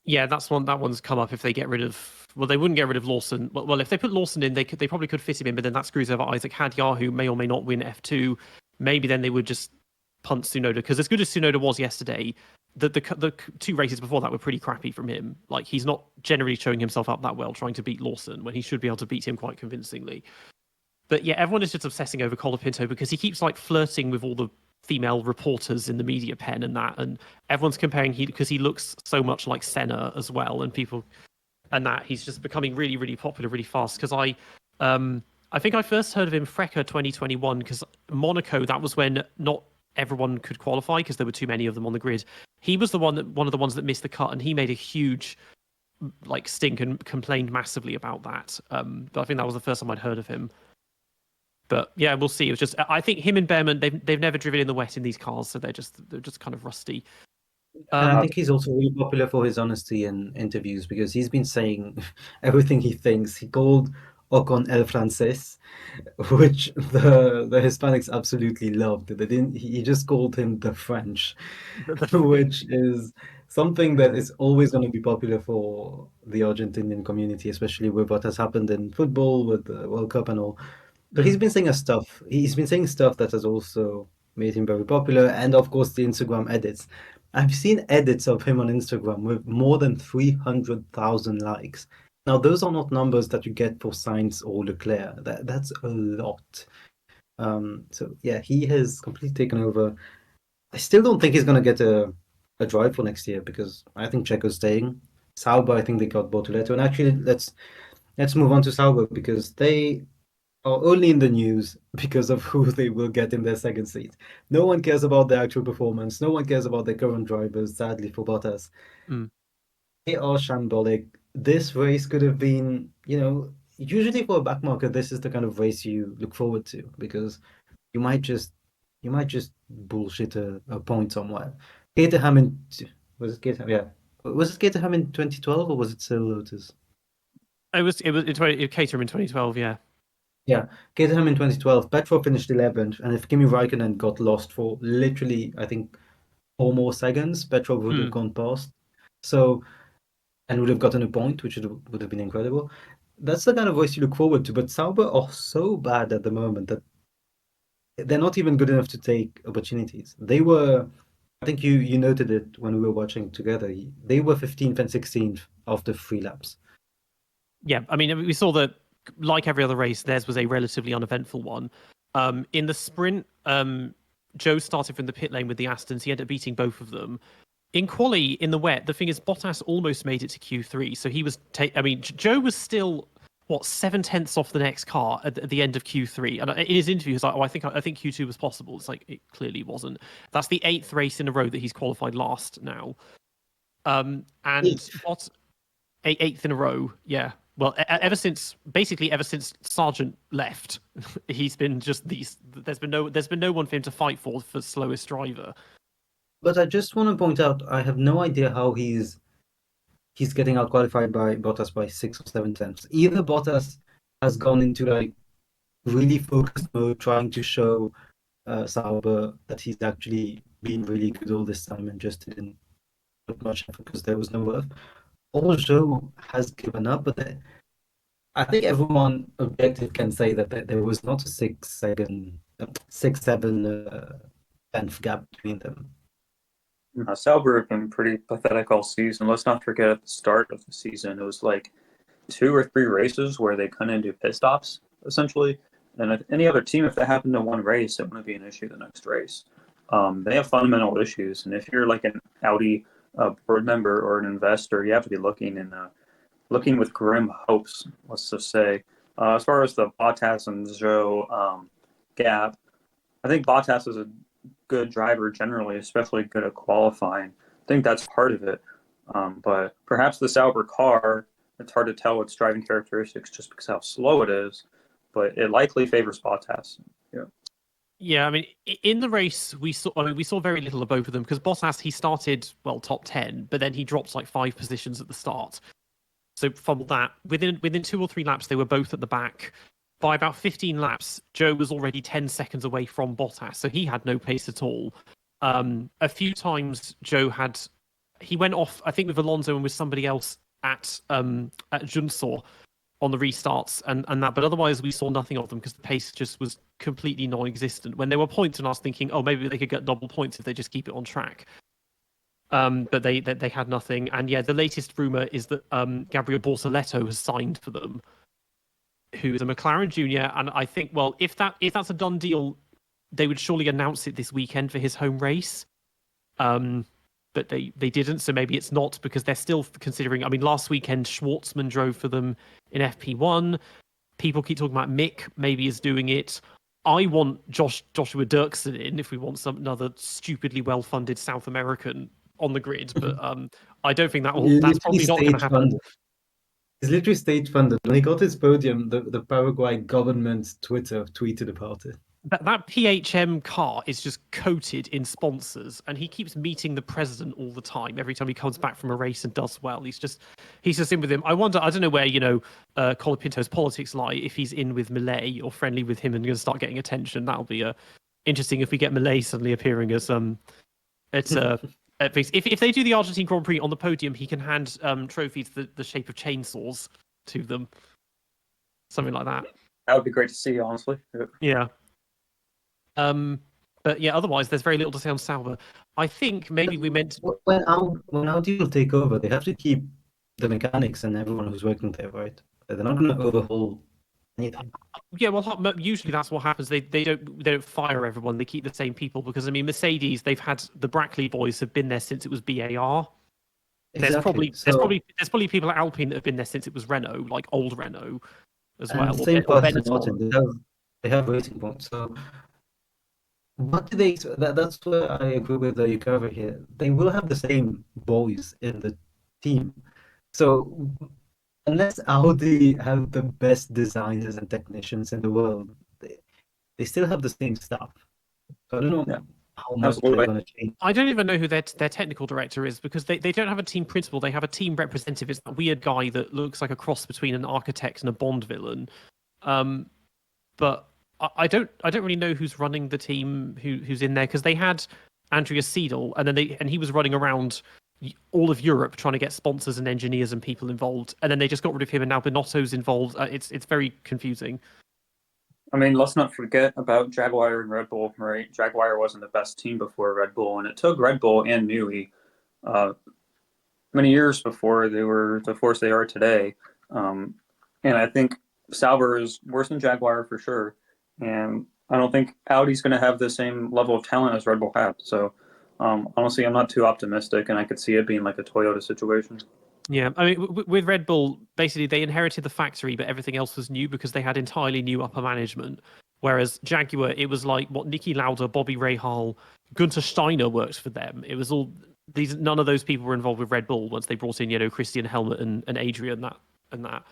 Yeah, that one's come up if they get rid of. Well, they wouldn't get rid of Lawson. Well, if they put Lawson in, they probably could fit him in, but then that screws over Isaac Hadjar, who may or may not win F2. Maybe then they would just punt Tsunoda, because as good as Tsunoda was yesterday, the two races before that were pretty crappy from him. Like, he's not generally showing himself up that well trying to beat Lawson when he should be able to beat him quite convincingly. But yeah, everyone is just obsessing over Colapinto because he keeps like flirting with all the female reporters in the media pen and that, and everyone's comparing because he looks so much like Senna as well, and people and that he's just becoming really, really popular really fast. Because I think I first heard of him Frecker 2021 because Monaco, that was when not everyone could qualify because there were too many of them on the grid. He was one of the ones that missed the cut, and he made a huge like stink and complained massively about that. But I think that was the first time I'd heard of him. But yeah, we'll see. It was just, I think him and Behrman, they've never driven in the wet in these cars, so they're just kind of rusty. And I think he's also really popular for his honesty in interviews because he's been saying everything he thinks. He called Ocon El Francés, which the Hispanics absolutely loved. They didn't. He just called him the French, which is something that is always going to be popular for the Argentinian community, especially with what has happened in football with the World Cup and all. But he's been saying stuff. He's been saying stuff that has also made him very popular, and of course the Instagram edits. I've seen edits of him on Instagram with more than 300,000 likes. Now, those are not numbers that you get for Sainz or Leclerc. That's a lot. So yeah, he has completely taken over. I still don't think he's gonna get a drive for next year because I think Checo's staying. Sauber, I think they got Bortoletto, and actually let's move on to Sauber because they are only in the news because of who they will get in their second seat. No one cares about their actual performance. No one cares about their current drivers, sadly for Bottas. They are shambolic. This race could have been, usually for a backmarker, this is the kind of race you look forward to because you might just bullshit a point somewhere. Caterham was it Caterham? Yeah. Was it Caterham in 2012 or was it still Lotus? It was Caterham in 2012, yeah. Yeah, Caterham in 2012. Petrov finished 11th, and if Kimi Raikkonen got lost for literally, I think, 4 more seconds, Petrov would have gone past. So, and would have gotten a point, which would have been incredible. That's the kind of race you look forward to. But Sauber are so bad at the moment that they're not even good enough to take opportunities. They were, I think you noted it when we were watching together. They were 15th and 16th after 3 laps. Yeah, I mean, we saw that, like every other race, theirs was a relatively uneventful one. In the sprint, Joe started from the pit lane with the Astons. He ended up beating both of them. In quali, in the wet, the thing is, Bottas almost made it to Q3. So he was, Joe was still, 7/10 off the next car at the end of Q3. And in his interview, he was like, I think Q2 was possible. It's like, it clearly wasn't. That's the 8th race in a row that he's qualified last now. And eighth in a row, yeah. Well, ever since Sargent left, he's been just these. There's been no one for him to fight for slowest driver. But I just want to point out, I have no idea how he's getting out qualified by Bottas by 6 or 7 tenths. Either Bottas has gone into like really focused mode, trying to show Sauber that he's actually been really good all this time and just didn't put much effort because there was no worth. Or Joe has given up, but I think everyone objective can say that there was not a 6-7 tenth gap between them. Sauber have been pretty pathetic all season. Let's not forget at the start of the season, it was like 2 or 3 races where they couldn't do pit stops, essentially. And if any other team, if that happened to one race, it wouldn't be an issue the next race. They have fundamental issues. And if you're like an Audi board member or an investor, you have to be looking with grim hopes, let's just say. As far as the Bottas and Zhou gap, I think Bottas is a good driver generally, especially good at qualifying. I think that's part of it. But perhaps the Sauber car, it's hard to tell its driving characteristics just because how slow it is, but it likely favors Bottas. Yeah. Yeah, I mean, in the race, we saw very little of both of them because Bottas, he started, well, top 10, but then he dropped like 5 positions at the start. So from that, within 2 or 3 laps, they were both at the back. By about 15 laps, Joe was already 10 seconds away from Bottas, so he had no pace at all. A few times, he went off, I think, with Alonso and with somebody else at Junsor on the restarts and that, but otherwise we saw nothing of them because the pace just was completely non-existent. When there were points, and I was thinking, oh, maybe they could get double points if they just keep it on track. But they had nothing. And yeah, the latest rumor is that Gabriel Bortoleto has signed for them, who is a McLaren junior. And I think, well, if that's a done deal, they would surely announce it this weekend for his home race. But they didn't, so maybe it's not because they're still considering. I mean, last weekend Schwartzman drove for them in FP1. People keep talking about Mick maybe is doing it. I want Joshua Dirksen in if we want another stupidly well-funded South American on the grid, but I don't think that's probably not going to happen. He's literally state funded. When he got his podium, the Paraguay government Twitter tweeted about it. That PHM car is just coated in sponsors, and he keeps meeting the president all the time. Every time he comes back from a race and does well, he's just in with him. I don't know where Colapinto's politics lie. If he's in with Millet or friendly with him and going to start getting attention, that'll be interesting. If we get Millet suddenly appearing as if they do the Argentine Grand Prix on the podium, he can hand trophies the shape of chainsaws to them, something like that. That would be great to see, honestly. Yeah. But yeah, otherwise there's very little to say on Sauber. I think maybe we meant when Audi will take over, they have to keep the mechanics and everyone who's working there, right? They're not going to overhaul anything. Yeah, well, usually that's what happens. They don't fire everyone. They keep the same people because I mean, Mercedes, they've had the Brackley boys have been there since it was BAR. Exactly. There's probably people at Alpine that have been there since it was Renault, like old Renault, as well. Same for Aston Martin. They have Racing Points. So what do they? That's where I agree with you cover here. They will have the same boys in the team. So unless Audi have the best designers and technicians in the world, they still have the same stuff. So I don't know how much they're going to change. I don't even know who their technical director is because they don't have a team principal. They have a team representative. It's that weird guy that looks like a cross between an architect and a Bond villain. But I don't really know who's running the team, who's in there, because they had Andreas Seidel, and he was running around all of Europe trying to get sponsors and engineers and people involved, and then they just got rid of him, and now Binotto's involved. It's very confusing. I mean, let's not forget about Jaguar and Red Bull, right? Jaguar wasn't the best team before Red Bull, and it took Red Bull and Newey many years before they were the force they are today. And I think Sauber is worse than Jaguar for sure. And I don't think Audi's going to have the same level of talent as Red Bull had. So honestly, I'm not too optimistic, and I could see it being like a Toyota situation. Yeah, I mean, with Red Bull, basically they inherited the factory, but everything else was new because they had entirely new upper management. Whereas Jaguar, it was like Niki Lauda, Bobby Rahal, Gunther Steiner worked for them. It was all none of those people were involved with Red Bull once they brought in, Christian Helmut and Adrian and that.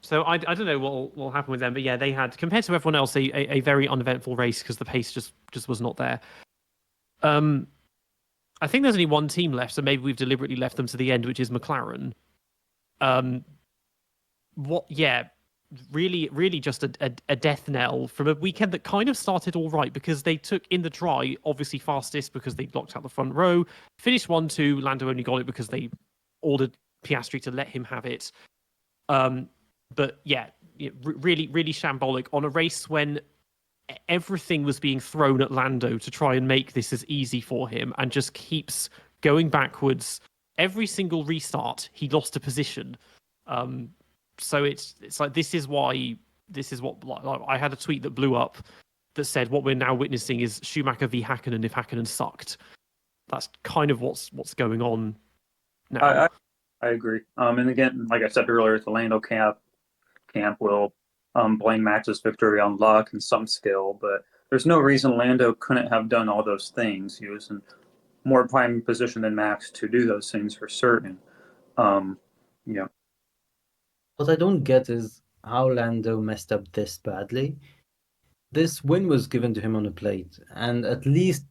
So I don't know what will happen with them, but yeah, they had, compared to everyone else, a very uneventful race because the pace just was not there. I think there's only one team left, so maybe we've deliberately left them to the end, which is McLaren. Really just a death knell from a weekend that kind of started all right because they took in the dry, obviously fastest because they blocked out the front row, finished 1-2, Lando only got it because they ordered Piastri to let him have it. But yeah, really, really shambolic on a race when everything was being thrown at Lando to try and make this as easy for him, and just keeps going backwards. Every single restart, he lost a position. So it's like this is what I had a tweet that blew up that said what we're now witnessing is Schumacher v Hakkinen if Hakkinen sucked. That's kind of what's going on now. I agree. And again, like I said earlier, the Lando camp will blame Max's victory on luck and some skill, but there's no reason Lando couldn't have done all those things. He was in more prime position than Max to do those things for certain. Yeah. What I don't get is how Lando messed up this badly. This win was given to him on a plate, and at least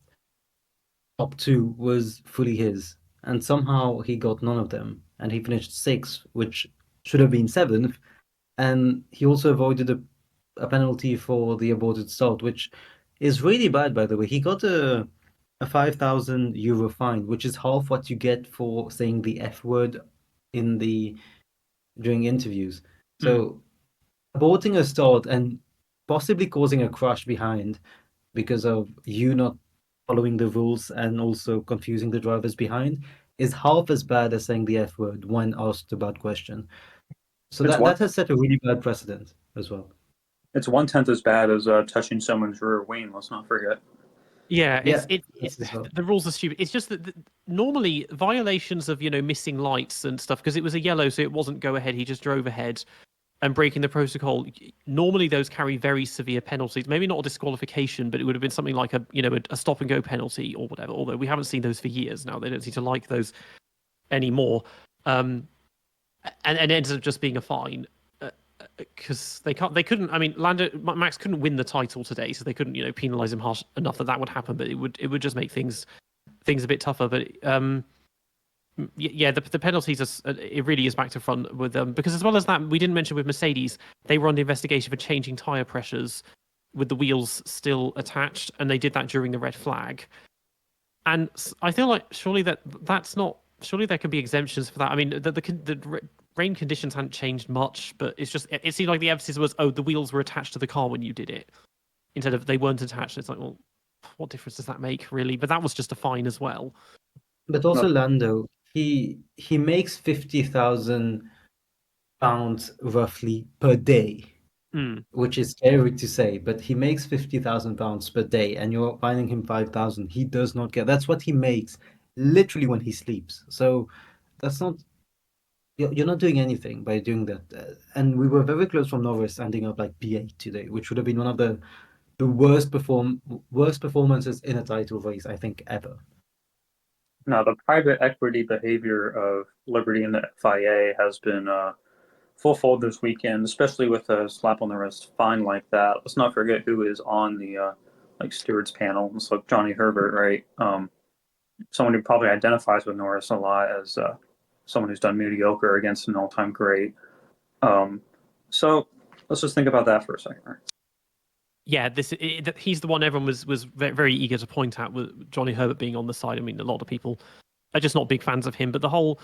top two was fully his, and somehow he got none of them, and he finished sixth, which should have been seventh, and he also avoided a penalty for the aborted start, which is really bad, by the way. He got a 5,000 euro fine, which is half what you get for saying the F word in during interviews. So aborting a start and possibly causing a crash behind because of you not following the rules and also confusing the drivers behind is half as bad as saying the F word when asked a bad question. So that has set a really bad precedent as well. It's 1/10 as bad as touching someone's rear wing. Let's not forget. Yeah, Yeah, it's the rules are stupid. It's just that normally violations of missing lights and stuff, because it was a yellow, so it wasn't go ahead. He just drove ahead and breaking the protocol. Normally those carry very severe penalties. Maybe not a disqualification, but it would have been something like a stop and go penalty or whatever. Although we haven't seen those for years now, they don't seem to like those anymore. And it ends up just being a fine. Because they couldn't. I mean, Max couldn't win the title today, so they couldn't, penalize him harsh enough that would happen. But it would just make things a bit tougher. But yeah, the penalties it really is back to front with them, because as well as that, we didn't mention with Mercedes, they were under investigation for changing tire pressures with the wheels still attached, and they did that during the red flag. And I feel like surely that's not. Surely there can be exemptions for that. I mean, the rain conditions hadn't changed much, but it seemed like the emphasis was, the wheels were attached to the car when you did it, instead of they weren't attached. It's like, well, what difference does that make, really? But that was just a fine as well. But also Lando, he makes 50,000 pounds roughly per day, which is scary to say, but he makes 50,000 pounds per day, and you're fining him 5,000. He does not get. That's what he makes literally when he sleeps. So that's not. You're not doing anything by doing that. And we were very close from Norris ending up like P8 today, which would have been one of the worst performances in a title race, I think, ever. No, the private equity behavior of Liberty and the FIA has been full fold this weekend, especially with a slap on the wrist fine like that. Let's not forget who is on the stewards panel. It's like Johnny Herbert, right? Someone who probably identifies with Norris a lot as someone who's done mediocre against an all-time great. So let's just think about that for a second. Right? Yeah, he's the one everyone was very eager to point at, with Johnny Herbert being on the side. I mean, a lot of people are just not big fans of him, but the whole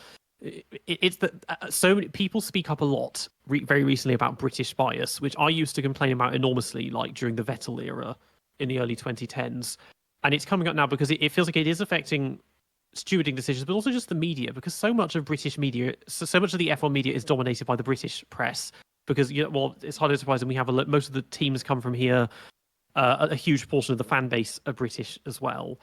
it's that so many people speak up a lot very recently about British bias, which I used to complain about enormously, like during the Vettel era in the early 2010s, and it's coming up now because it feels like it is affecting stewarding decisions, but also just the media, because so much of British media, so much of the F1 media is dominated by the British press. Because it's hardly surprising we have most of the teams come from here. A huge portion of the fan base are British as well,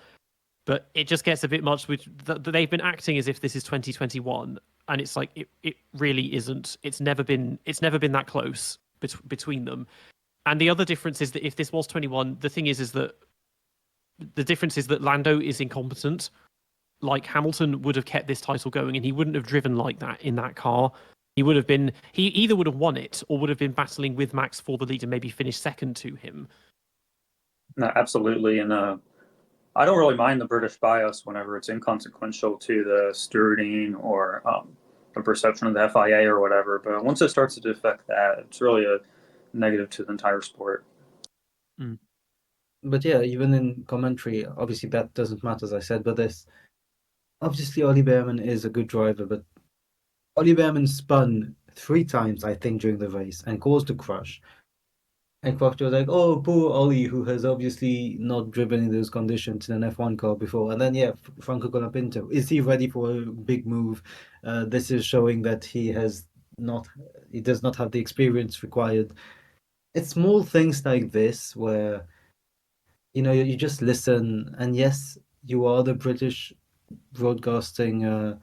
but it just gets a bit much. They've been acting as if this is 2021, and it's like it really isn't. It's never been that close between them. And the other difference is that if this was 21, the thing is that the difference is that Lando is incompetent. Like Hamilton would have kept this title going, and he wouldn't have driven like that in that car. He either would have won it or would have been battling with Max for the lead and maybe finished second to him. No, absolutely. And I don't really mind the British bias whenever it's inconsequential to the stewarding or the perception of the FIA or whatever. But once it starts to affect that, it's really a negative to the entire sport. But yeah, even in commentary, obviously that doesn't matter, as I said, but obviously Ollie Behrman is a good driver, but Ollie Behrman spun 3 times, I think, during the race and caused a crash. And Proctor was like, oh, poor Ollie, who has obviously not driven in those conditions in an F1 car before. And then, yeah, Franco Colapinto, is he ready for a big move? This is showing that he does not have the experience required. It's small things like this where, you just listen. And yes, you are the British broadcasting,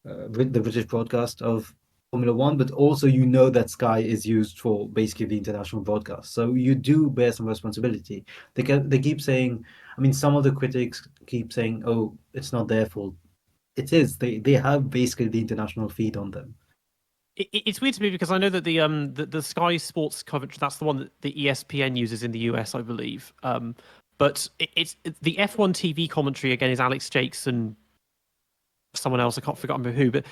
the British broadcast of Formula One, but also that Sky is used for basically the international broadcast. So you do bear some responsibility. They keep saying, I mean, some of the critics keep saying, "Oh, it's not their fault." It is. They have basically the international feed on them. It's weird to me because I know that the Sky Sports coverage, that's the one that the ESPN uses in the US, I believe. But it's the F1 TV commentary again is Alex Jakes and someone else. I can't remember who. But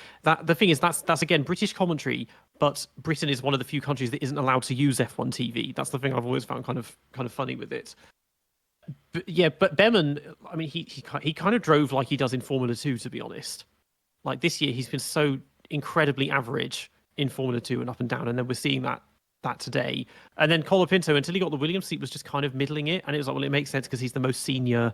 the thing is, that's again British commentary. But Britain is one of the few countries that isn't allowed to use F1 TV. That's the thing I've always found kind of funny with it. But yeah, but Behrman, I mean, he kind of drove like he does in Formula 2, to be honest. Like this year, he's been so incredibly average in Formula 2 and up and down, and then we're seeing that today. And then Colapinto, until he got the Williams seat, was just kind of middling it, and it was like, well, it makes sense because he's the most senior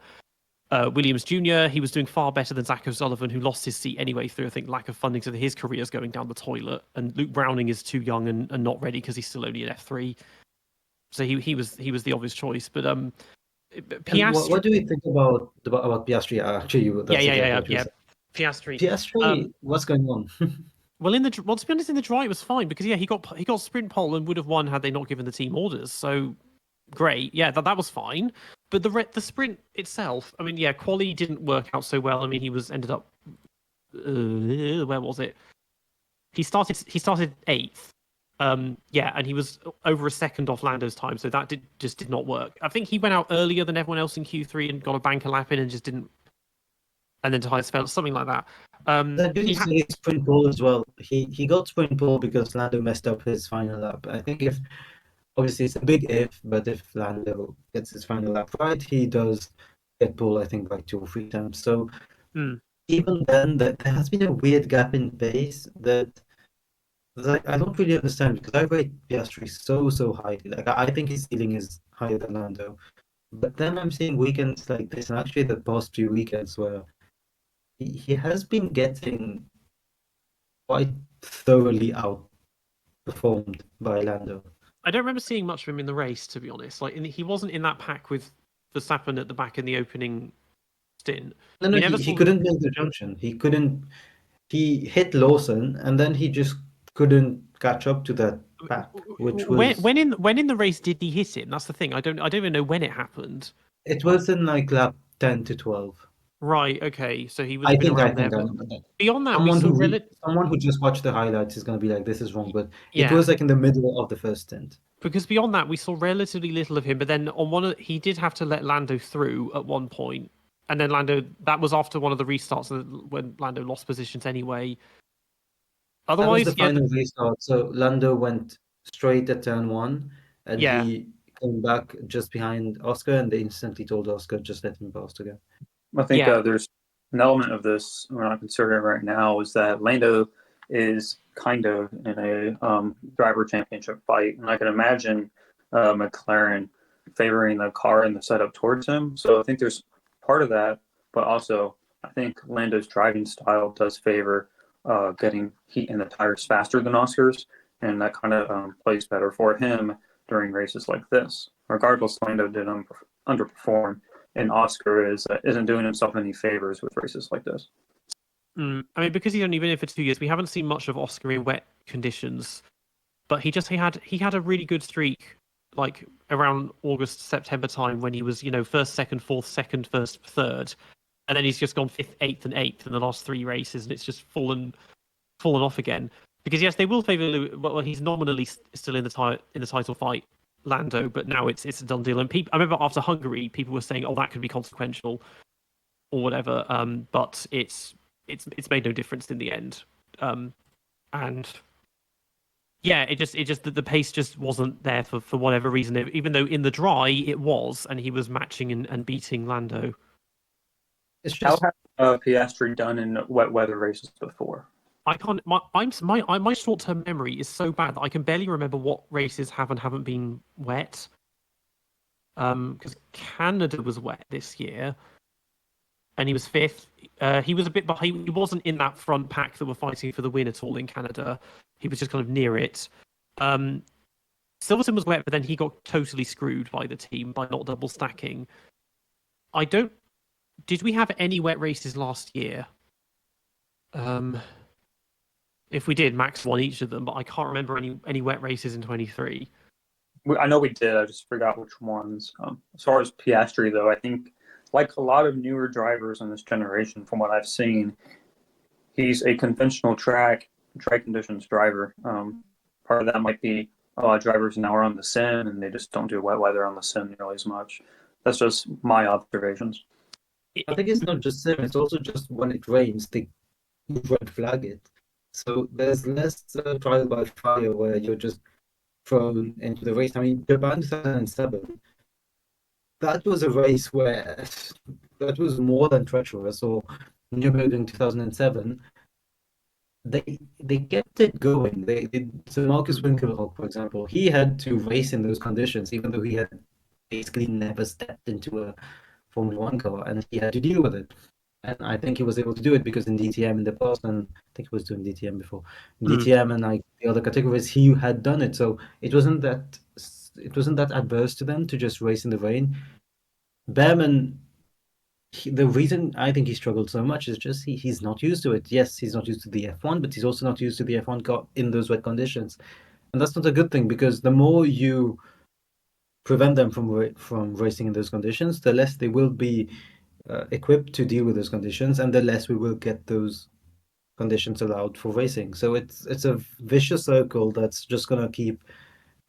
Williams junior. He was doing far better than Zach O'Sullivan, who lost his seat anyway through, I think, lack of funding, so his career is going down the toilet. And Luke Browning is too young and not ready because he's still only an F3. So he was the obvious choice. But Piastri. What do we think about Piastri? Actually, that's yeah. what you said. Piastri. What's going on? Well, to be honest, in the dry it was fine because he got sprint pole and would have won had they not given the team orders. So great, yeah, that was fine. But the sprint itself, I mean, yeah, quali didn't work out so well. I mean, he ended up where was it? He started eighth. Yeah, and he was over a second off Lando's time, so that just did not work. I think he went out earlier than everyone else in Q3 and got a banker lap in and just didn't. And then Tyres fell, something like that. He sprint pole as well. He got sprint pole because Lando messed up his final lap. I think obviously it's a big if, but if Lando gets his final lap right, he does get pole, I think, like 2 or 3 times. So even then, there has been a weird gap in pace that I don't really understand because I rate Piastri so highly. Like I think his ceiling is higher than Lando. But then I'm seeing weekends like this, and actually the past few weekends where he has been getting quite thoroughly outperformed by Lando. I don't remember seeing much of him in the race, to be honest. Like he wasn't in that pack with Verstappen at the back in the opening stint. No, he couldn't make the junction. He couldn't. He hit Lawson, and then he just couldn't catch up to that pack. Which was when in the race did he hit him? That's the thing. I don't even know when it happened. It was in like lap 10 to 12. Right. Okay. So he was around there. Beyond that, someone who just watched the highlights is going to be like, "This is wrong," but it was like in the middle of the first stint. Because beyond that, we saw relatively little of him. But then on he did have to let Lando through at one point, and then that was after one of the restarts when Lando lost positions anyway. Otherwise, that was the final restart. So Lando went straight at turn 1, and he came back just behind Oscar, and they instantly told Oscar, "Just let him pass again." I think there's an element of this we're not considering right now is that Lando is kind of in a driver championship fight, and I can imagine McLaren favoring the car and the setup towards him. So I think there's part of that, but also I think Lando's driving style does favor getting heat in the tires faster than Oscar's, and that kind of plays better for him during races like this. Regardless, Lando did underperform. And Oscar isn't doing himself any favors with races like this. I mean, because he's only been in for 2 years, we haven't seen much of Oscar in wet conditions. But he had a really good streak, like around August, September time when he was, first, second, fourth, second, first, third, and then he's just gone 5th, 8th, and 8th in the last 3 races, and it's just fallen off again. Because yes, they will favour. Well, he's nominally still in the title fight. Lando, but now it's a done deal. And I remember after Hungary, people were saying, "Oh, that could be consequential," or whatever. But it's made no difference in the end. And yeah, it just the pace just wasn't there for whatever reason. Even though in the dry it was, and he was matching and beating Lando. How have Piastri done in wet weather races before? I can't. My short-term memory is so bad that I can barely remember what races have and haven't been wet. Because Canada was wet this year, and he was 5th. He was a bit behind. He wasn't in that front pack that were fighting for the win at all in Canada. He was just kind of near it. Silverstone was wet, but then he got totally screwed by the team by not double stacking. Did we have any wet races last year? If we did, Max won each of them, but I can't remember any wet races in 23. I know we did. I just forgot which ones. As far as Piastri, though, I think like a lot of newer drivers in this generation, from what I've seen, he's a conventional track conditions driver. Part of that might be a lot of drivers now are on the sim, and they just don't do wet weather on the sim nearly as much. That's just my observations. I think it's not just sim, it's also just when it rains, they red flag it. So there's less trial by fire where you're just thrown into the race. I mean, Japan 2007, that was a race where that was more than treacherous. Or Nürburgring 2007, they kept it going. So Marcus Winkelhock, for example, he had to race in those conditions, even though he had basically never stepped into a Formula One car, and he had to deal with it. And I think he was able to do it because in DTM in the past, and I think he was doing DTM before, DTM and like the other categories, he had done it. So it wasn't that adverse to them to just race in the rain. Behrman, the reason I think he struggled so much is just he's not used to it. Yes, he's not used to the F1, but he's also not used to the F1 car in those wet conditions, and that's not a good thing because the more you prevent them from racing in those conditions, the less they will be equipped to deal with those conditions, and the less we will get those conditions allowed for racing. So it's a vicious circle that's just gonna keep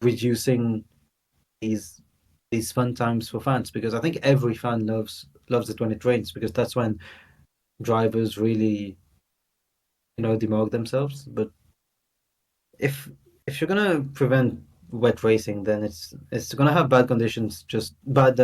reducing these fun times for fans, because I think every fan loves it when it rains, because that's when drivers really demark themselves. But if you're gonna prevent wet racing, then it's gonna have bad conditions, just bad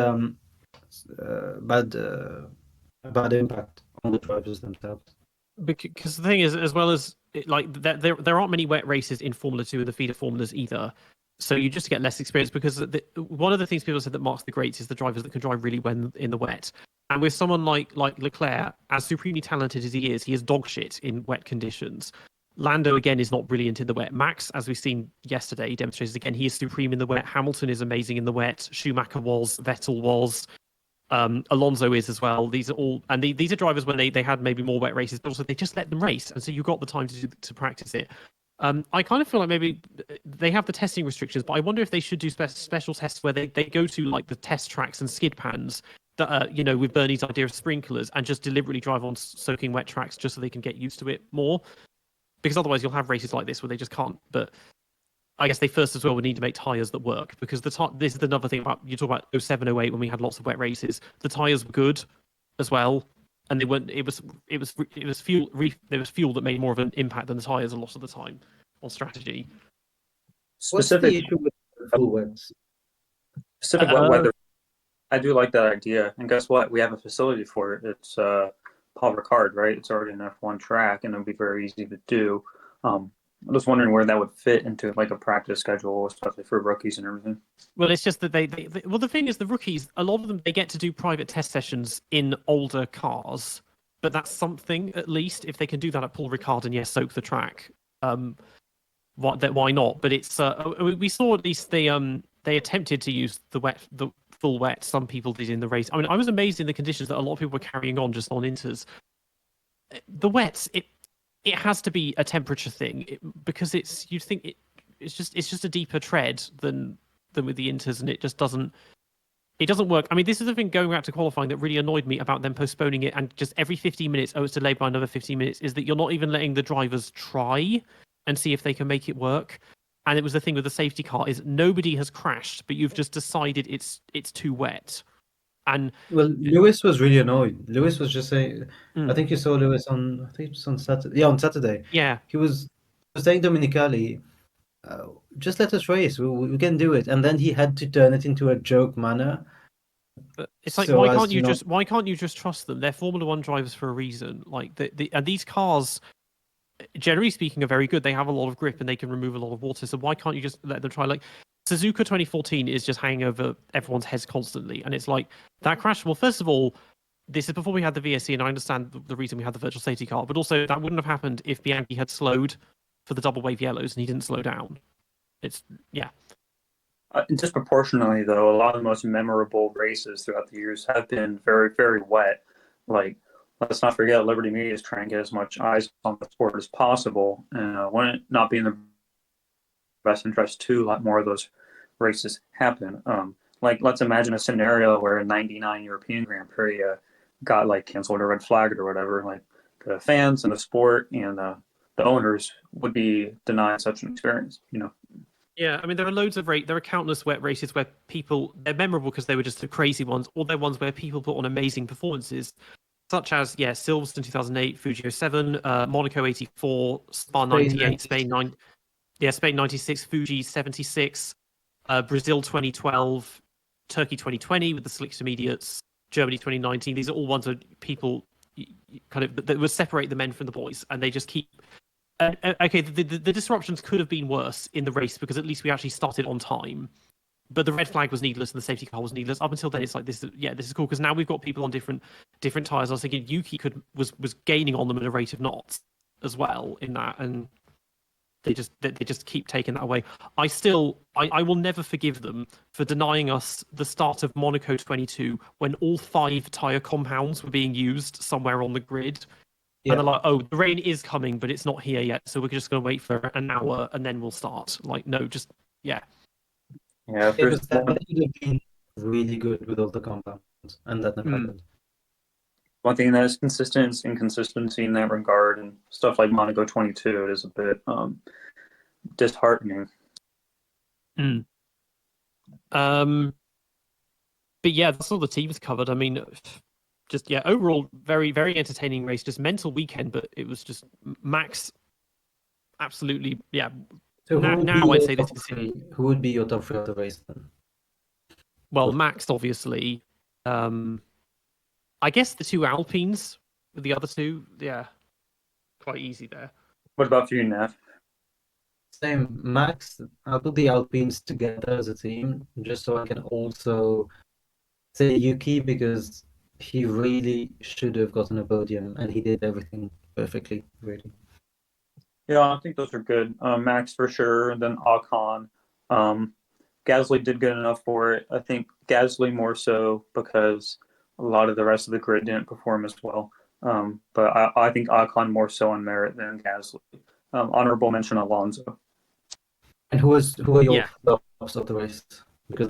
bad impact on the drivers themselves. Because the thing is, as well as there aren't many wet races in Formula 2 and the feeder formulas either. So you just get less experience, because one of the things people said that marks the greats is the drivers that can drive really well in the wet. And with someone like Leclerc, as supremely talented as he is dog shit in wet conditions. Lando, again, is not brilliant in the wet. Max, as we've seen yesterday, demonstrates again, he is supreme in the wet. Hamilton is amazing in the wet. Schumacher was. Vettel was. Alonso is as well. These are all, and these are drivers when they had maybe more wet races, but also they just let them race, and so you got the time to practice it. I kind of feel like maybe they have the testing restrictions, but I wonder if they should do special tests where they go to like the test tracks and skid pans that with Bernie's idea of sprinklers, and just deliberately drive on soaking wet tracks just so they can get used to it more. Because otherwise you'll have races like this where they just can't. But I guess they first as well would need to make tyres that work, because this is another thing about, you talk about 07, 08 when we had lots of wet races. The tyres were good as well, and they weren't. It was fuel. There was fuel that made more of an impact than the tyres a lot of the time on strategy. What's the Specific issue with full wets? wet weather. I do like that idea, and guess what? We have a facility for it. It's Paul Ricard, right? It's already an F1 track, and it'll be very easy to do. I'm just wondering where that would fit into like a practice schedule, especially for rookies and everything. Well, it's just that well, the thing is, the rookies, a lot of them, they get to do private test sessions in older cars, but that's something, at least, if they can do that at Paul Ricard and soak the track. Why not? But it's we saw at least they attempted to use the full wet. Some people did in the race. I mean, I was amazed in the conditions that a lot of people were carrying on just on inters. The wets, it has to be a temperature thing, because it's just a deeper tread than with the inters, and it just doesn't work. I mean, this is the thing going back to qualifying that really annoyed me about them postponing it, and just every 15 minutes, it's delayed by another 15 minutes, is that you're not even letting the drivers try and see if they can make it work. And it was the thing with the safety car, is nobody has crashed, but you've just decided it's too wet. And well, Lewis was really annoyed. Lewis was just saying, I Mm. think you saw Lewis on, I think it was on Saturday. Yeah, on Saturday. Yeah. He was saying Dominicali, just let us race. We can do it. And then he had to turn it into a joke manner. It's like, so why as can't to you not- just why can't you just trust them? They're Formula One drivers for a reason. Like and these cars, generally speaking, are very good. They have a lot of grip and they can remove a lot of water. So why can't you just let them try? Like Suzuka 2014 is just hanging over everyone's heads constantly, and it's like that crash. Well, first of all, this is before we had the VSC, and I understand the reason we had the virtual safety car, but also that wouldn't have happened if Bianchi had slowed for the double wave yellows and he didn't slow down. It's Disproportionately, though, a lot of the most memorable races throughout the years have been very, very wet. Like let's not forget Liberty Media is trying to get as much eyes on the sport as possible, and wouldn't it not be in the best interest to let more of those races happen? Like, let's imagine a scenario where a '99 European Grand Prix got like canceled or red flagged or whatever. Like, the fans and the sport and the owners would be denied such an experience. Yeah, I mean, there are countless wet races where they're memorable because they were just the crazy ones, or they're ones where people put on amazing performances, such as, Silverstone 2008, Fuji 07, Monaco 84, Spa 98, Spain 96, Fuji 76, Brazil 2012, Turkey 2020 with the slick intermediates, Germany 2019. These are all ones that people kind of that would separate the men from the boys, and they just keep. Okay, the disruptions could have been worse in the race because at least we actually started on time, but the red flag was needless and the safety car was needless. Up until then, it's like this is cool because now we've got people on different tires. I was thinking Yuki was gaining on them at a rate of knots as well in that, and they just keep taking that away. I will never forgive them for denying us the start of Monaco 22 when all 5 tire compounds were being used somewhere on the grid. Yeah. And they're like, oh, the rain is coming, but it's not here yet, so we're just going to wait for an hour and then we'll start. Like, no, just, yeah. Yeah, It was that would have been really good with all the compounds, and that never happened. one thing that is consistent is inconsistency in that regard, and stuff like Monaco 22 is a bit disheartening. But yeah, that's all the teams covered. I mean, just overall very, very entertaining race, just mental weekend, but it was just Max absolutely, yeah. So now I'd say this is who would be your top 3 of the race then? Well, Max obviously. I guess the 2 Alpines with the other 2, yeah, quite easy there. What about for you, Neff? Same, Max. I'll put the Alpines together as a team, just so I can also say Yuki because he really should have gotten a podium, and he did everything perfectly, really. Yeah, I think those are good. Max for sure, and then Ocon. Gasly did good enough for it. I think Gasly more so because a lot of the rest of the grid didn't perform as well. But I think Ocon more so on merit than Gasly. Honorable mention Alonso. And who are your flops of the race? Because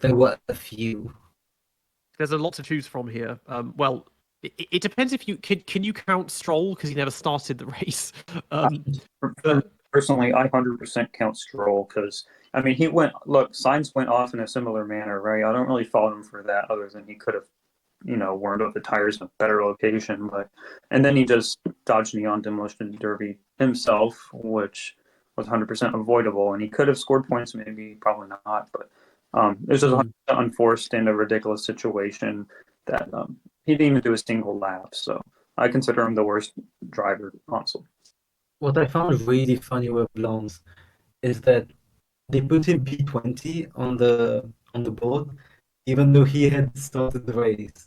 there were a few. There's a lot to choose from here. Well, it depends if you can you count Stroll because he never started the race. Personally, I 100% count Stroll because I mean Sainz went off in a similar manner, right? I don't really fault him for that, other than he could have, warmed up the tires in a better location, and then he just dodged neon demolition derby himself, which was 100% avoidable, and he could have scored points, maybe, probably not, but it was just unforced in a ridiculous situation that he didn't even do a single lap, so I consider him the worst driver console. What I found really funny with Lance is that they put him P20 on the board, even though he had started the race.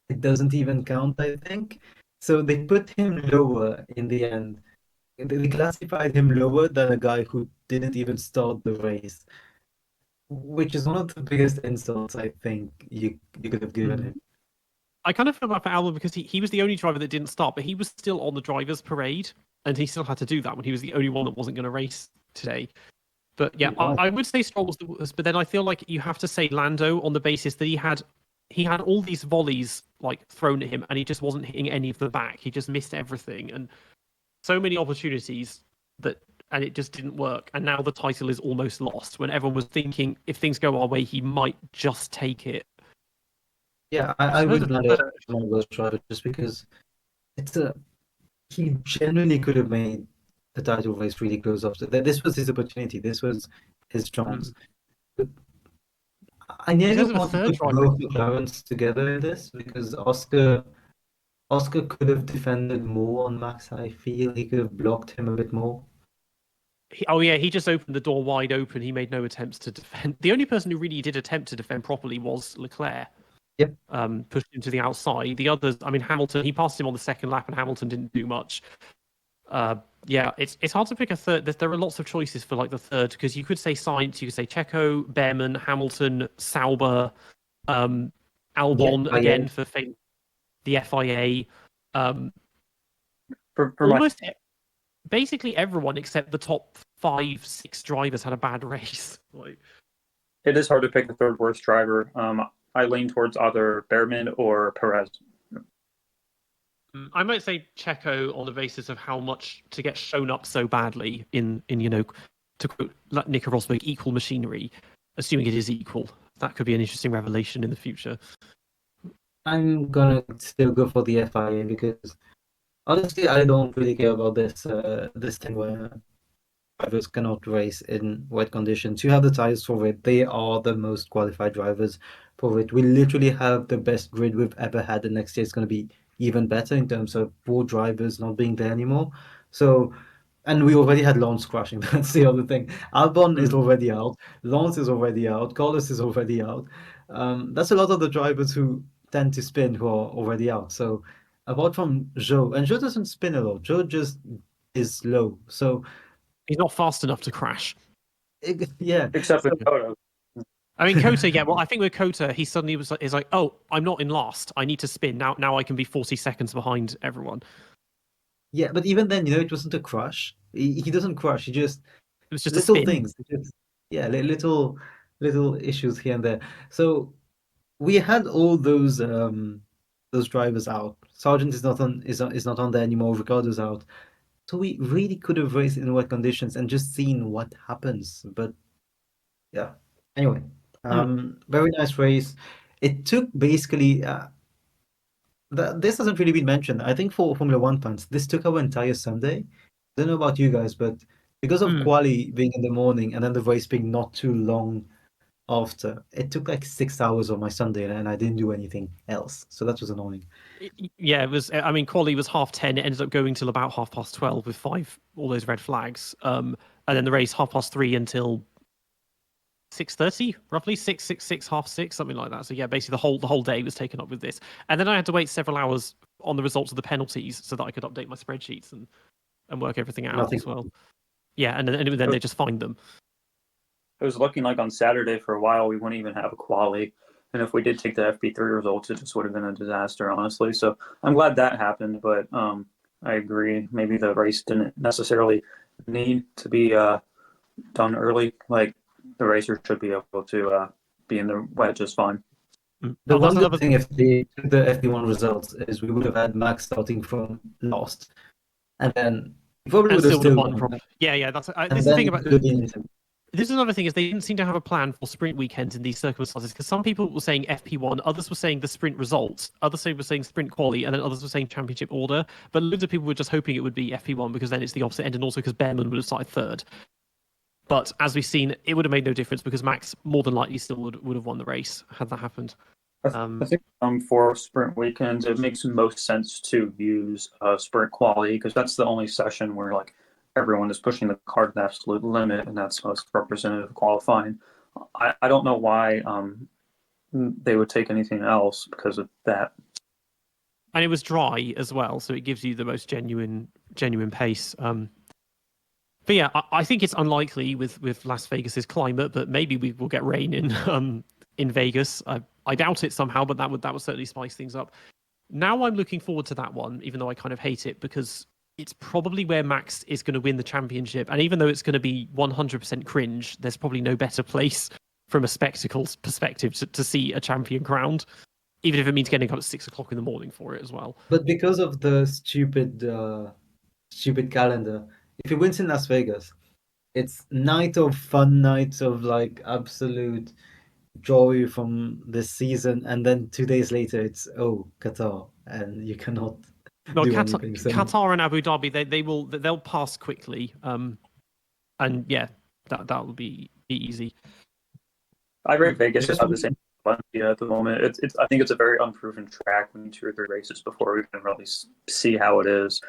It doesn't even count, I think. So they put him lower in the end. They classified him lower than a guy who didn't even start the race, which is one of the biggest insults I think you could have given him. I kind of feel bad for Albon because he was the only driver that didn't start, but he was still on the drivers' parade, and he still had to do that when he was the only one that wasn't going to race today. But yeah, I would say Stroll was the worst, but then I feel like you have to say Lando on the basis that he had all these volleys like thrown at him, and he just wasn't hitting any of the back. He just missed everything, and so many opportunities and it just didn't work. And now the title is almost lost when everyone was thinking if things go our way, he might just take it. Yeah, I would not have one of those drivers just because he genuinely could have made the title race really close up. This was his opportunity. This was his chance. But I nearly want to put both McLarens together in this because Oscar could have defended more on Max. I feel he could have blocked him a bit more. He just opened the door wide open. He made no attempts to defend. The only person who really did attempt to defend properly was Leclerc. Yep. Pushed him to the outside. The others, I mean, Hamilton, he passed him on the second lap, and Hamilton didn't do much. It's hard to pick a third. There are lots of choices for like the third because you could say Sainz, you could say Checo, Behrman, Hamilton, Sauber, Albon again for failing. the FIA, For almost basically everyone except the top 5-6 drivers had a bad race. Like, it is hard to pick the third worst driver. I lean towards either Behrman or Perez. I might say Checo on the basis of how much to get shown up so badly in to quote Nico Rosberg, equal machinery, assuming it is equal. That could be an interesting revelation in the future. I'm gonna still go for the FIA because honestly, I don't really care about this thing where drivers cannot race in wet conditions. You have the tires for it. They are the most qualified drivers for it. We literally have the best grid we've ever had, and next year is going to be even better in terms of poor drivers not being there anymore. So, and we already had Lance crashing. That's the other thing. Albon is already out. Lance is already out. Carlos is already out. That's a lot of the drivers who tend to spin who are already out. So, apart from Joe, and Joe doesn't spin a lot. Joe just is slow. So he's not fast enough to crash. Yeah. Except with Toto. I mean, Kota, yeah. Well, I think with Kota, he suddenly is like, oh, I'm not in last. I need to spin now. I can be 40 seconds behind everyone. Yeah, but even then, it wasn't a crash. He doesn't crash. He just It was just little a spin. things. Little issues here and there. So we had all those drivers out. Sargent is not on there anymore. Ricardo's out. So we really could have raced in wet conditions and just seen what happens. But yeah. Anyway, very nice race. It took basically. This hasn't really been mentioned. I think for Formula One fans, this took our entire Sunday. I don't know about you guys, but because of quali being in the morning and then the race being not too long after, it took like 6 hours of my Sunday and I didn't do anything else. So that was annoying. Yeah, it was. I mean, quali was 10:30. It ended up going till about 12:30 with all those red flags. And then the race 3:30 until 6:30, roughly 6, 6:30, something like that. So yeah, basically the whole day was taken up with this, and then I had to wait several hours on the results of the penalties so that I could update my spreadsheets and work everything out as well. Yeah, and then they just find them. It was looking like on Saturday for a while we wouldn't even have a quali, and if we did take the FP3 results, it just would have been a disaster, honestly. So I'm glad that happened, but I agree. Maybe the race didn't necessarily need to be done early. Like, the racer should be able to be in the wet just fine. The one good thing if they took the FP1 results is we would have had Max starting from last, and then probably would have still won. Yeah. That's this is the thing about. This is another thing is they didn't seem to have a plan for sprint weekends in these circumstances because some people were saying FP1, others were saying the sprint results, others were saying sprint quali, and then others were saying championship order. But loads of people were just hoping it would be FP1 because then it's the opposite end, and also because Behrman would have started third. But as we've seen, it would have made no difference because Max more than likely still would have won the race had that happened. I think for sprint weekends, it makes most sense to use sprint quality because that's the only session where like everyone is pushing the car to the absolute limit, and that's what's representative of qualifying. I don't know why they would take anything else because of that. And it was dry as well, so it gives you the most genuine pace. But yeah, I think it's unlikely with Las Vegas's climate, but maybe we will get rain in Vegas. I doubt it somehow, but that would certainly spice things up. Now I'm looking forward to that one, even though I kind of hate it because it's probably where Max is going to win the championship. And even though it's going to be 100% cringe, there's probably no better place from a spectacles perspective to see a champion crowned, even if it means getting up at 6 o'clock in the morning for it as well. But because of the stupid calendar, if he wins in Las Vegas, it's night of fun, nights of like absolute joy from this season, and then 2 days later it's Qatar, and you cannot do anything. So Qatar and Abu Dhabi, they'll pass quickly, and yeah, that will be easy. I rate Vegas about the same at the moment. It's I think it's a very unproven track. We need 2 or 3 races before we can really see how it is.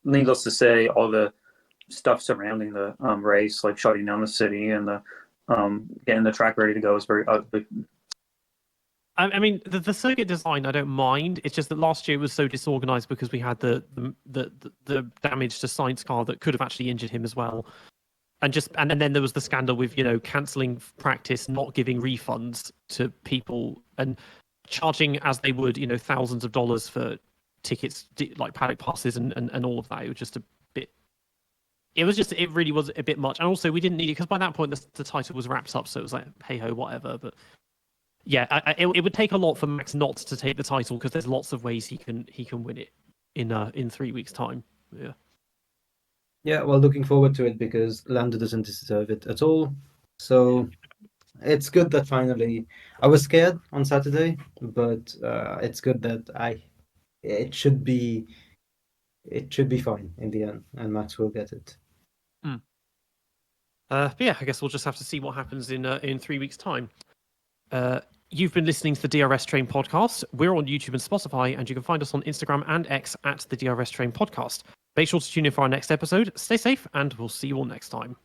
Needless to say, all the stuff surrounding the race, like shutting down the city and the getting the track ready to go, is very ugly. I mean, the circuit design I don't mind. It's just that last year was so disorganized because we had the damage to Sainz's car that could have actually injured him as well. And then there was the scandal with cancelling practice, not giving refunds to people, and charging as they would, thousands of dollars for tickets, like paddock passes and all of that. It was just a bit. It really was a bit much, and also we didn't need it because by that point the title was wrapped up, so it was like hey ho, whatever. But yeah, it would take a lot for Max not to take the title because there's lots of ways he can win it in 3 weeks' time. Yeah. Yeah, well, looking forward to it because Lando doesn't deserve it at all. So it's good that finally I was scared on Saturday, but it's good that it should be fine in the end, and Max will get it. But yeah, I guess we'll just have to see what happens in 3 weeks' time. You've been listening to the DRS Train podcast. We're on YouTube and Spotify, and you can find us on Instagram and X at the DRS Train podcast. Make sure to tune in for our next episode. Stay safe, and we'll see you all next time.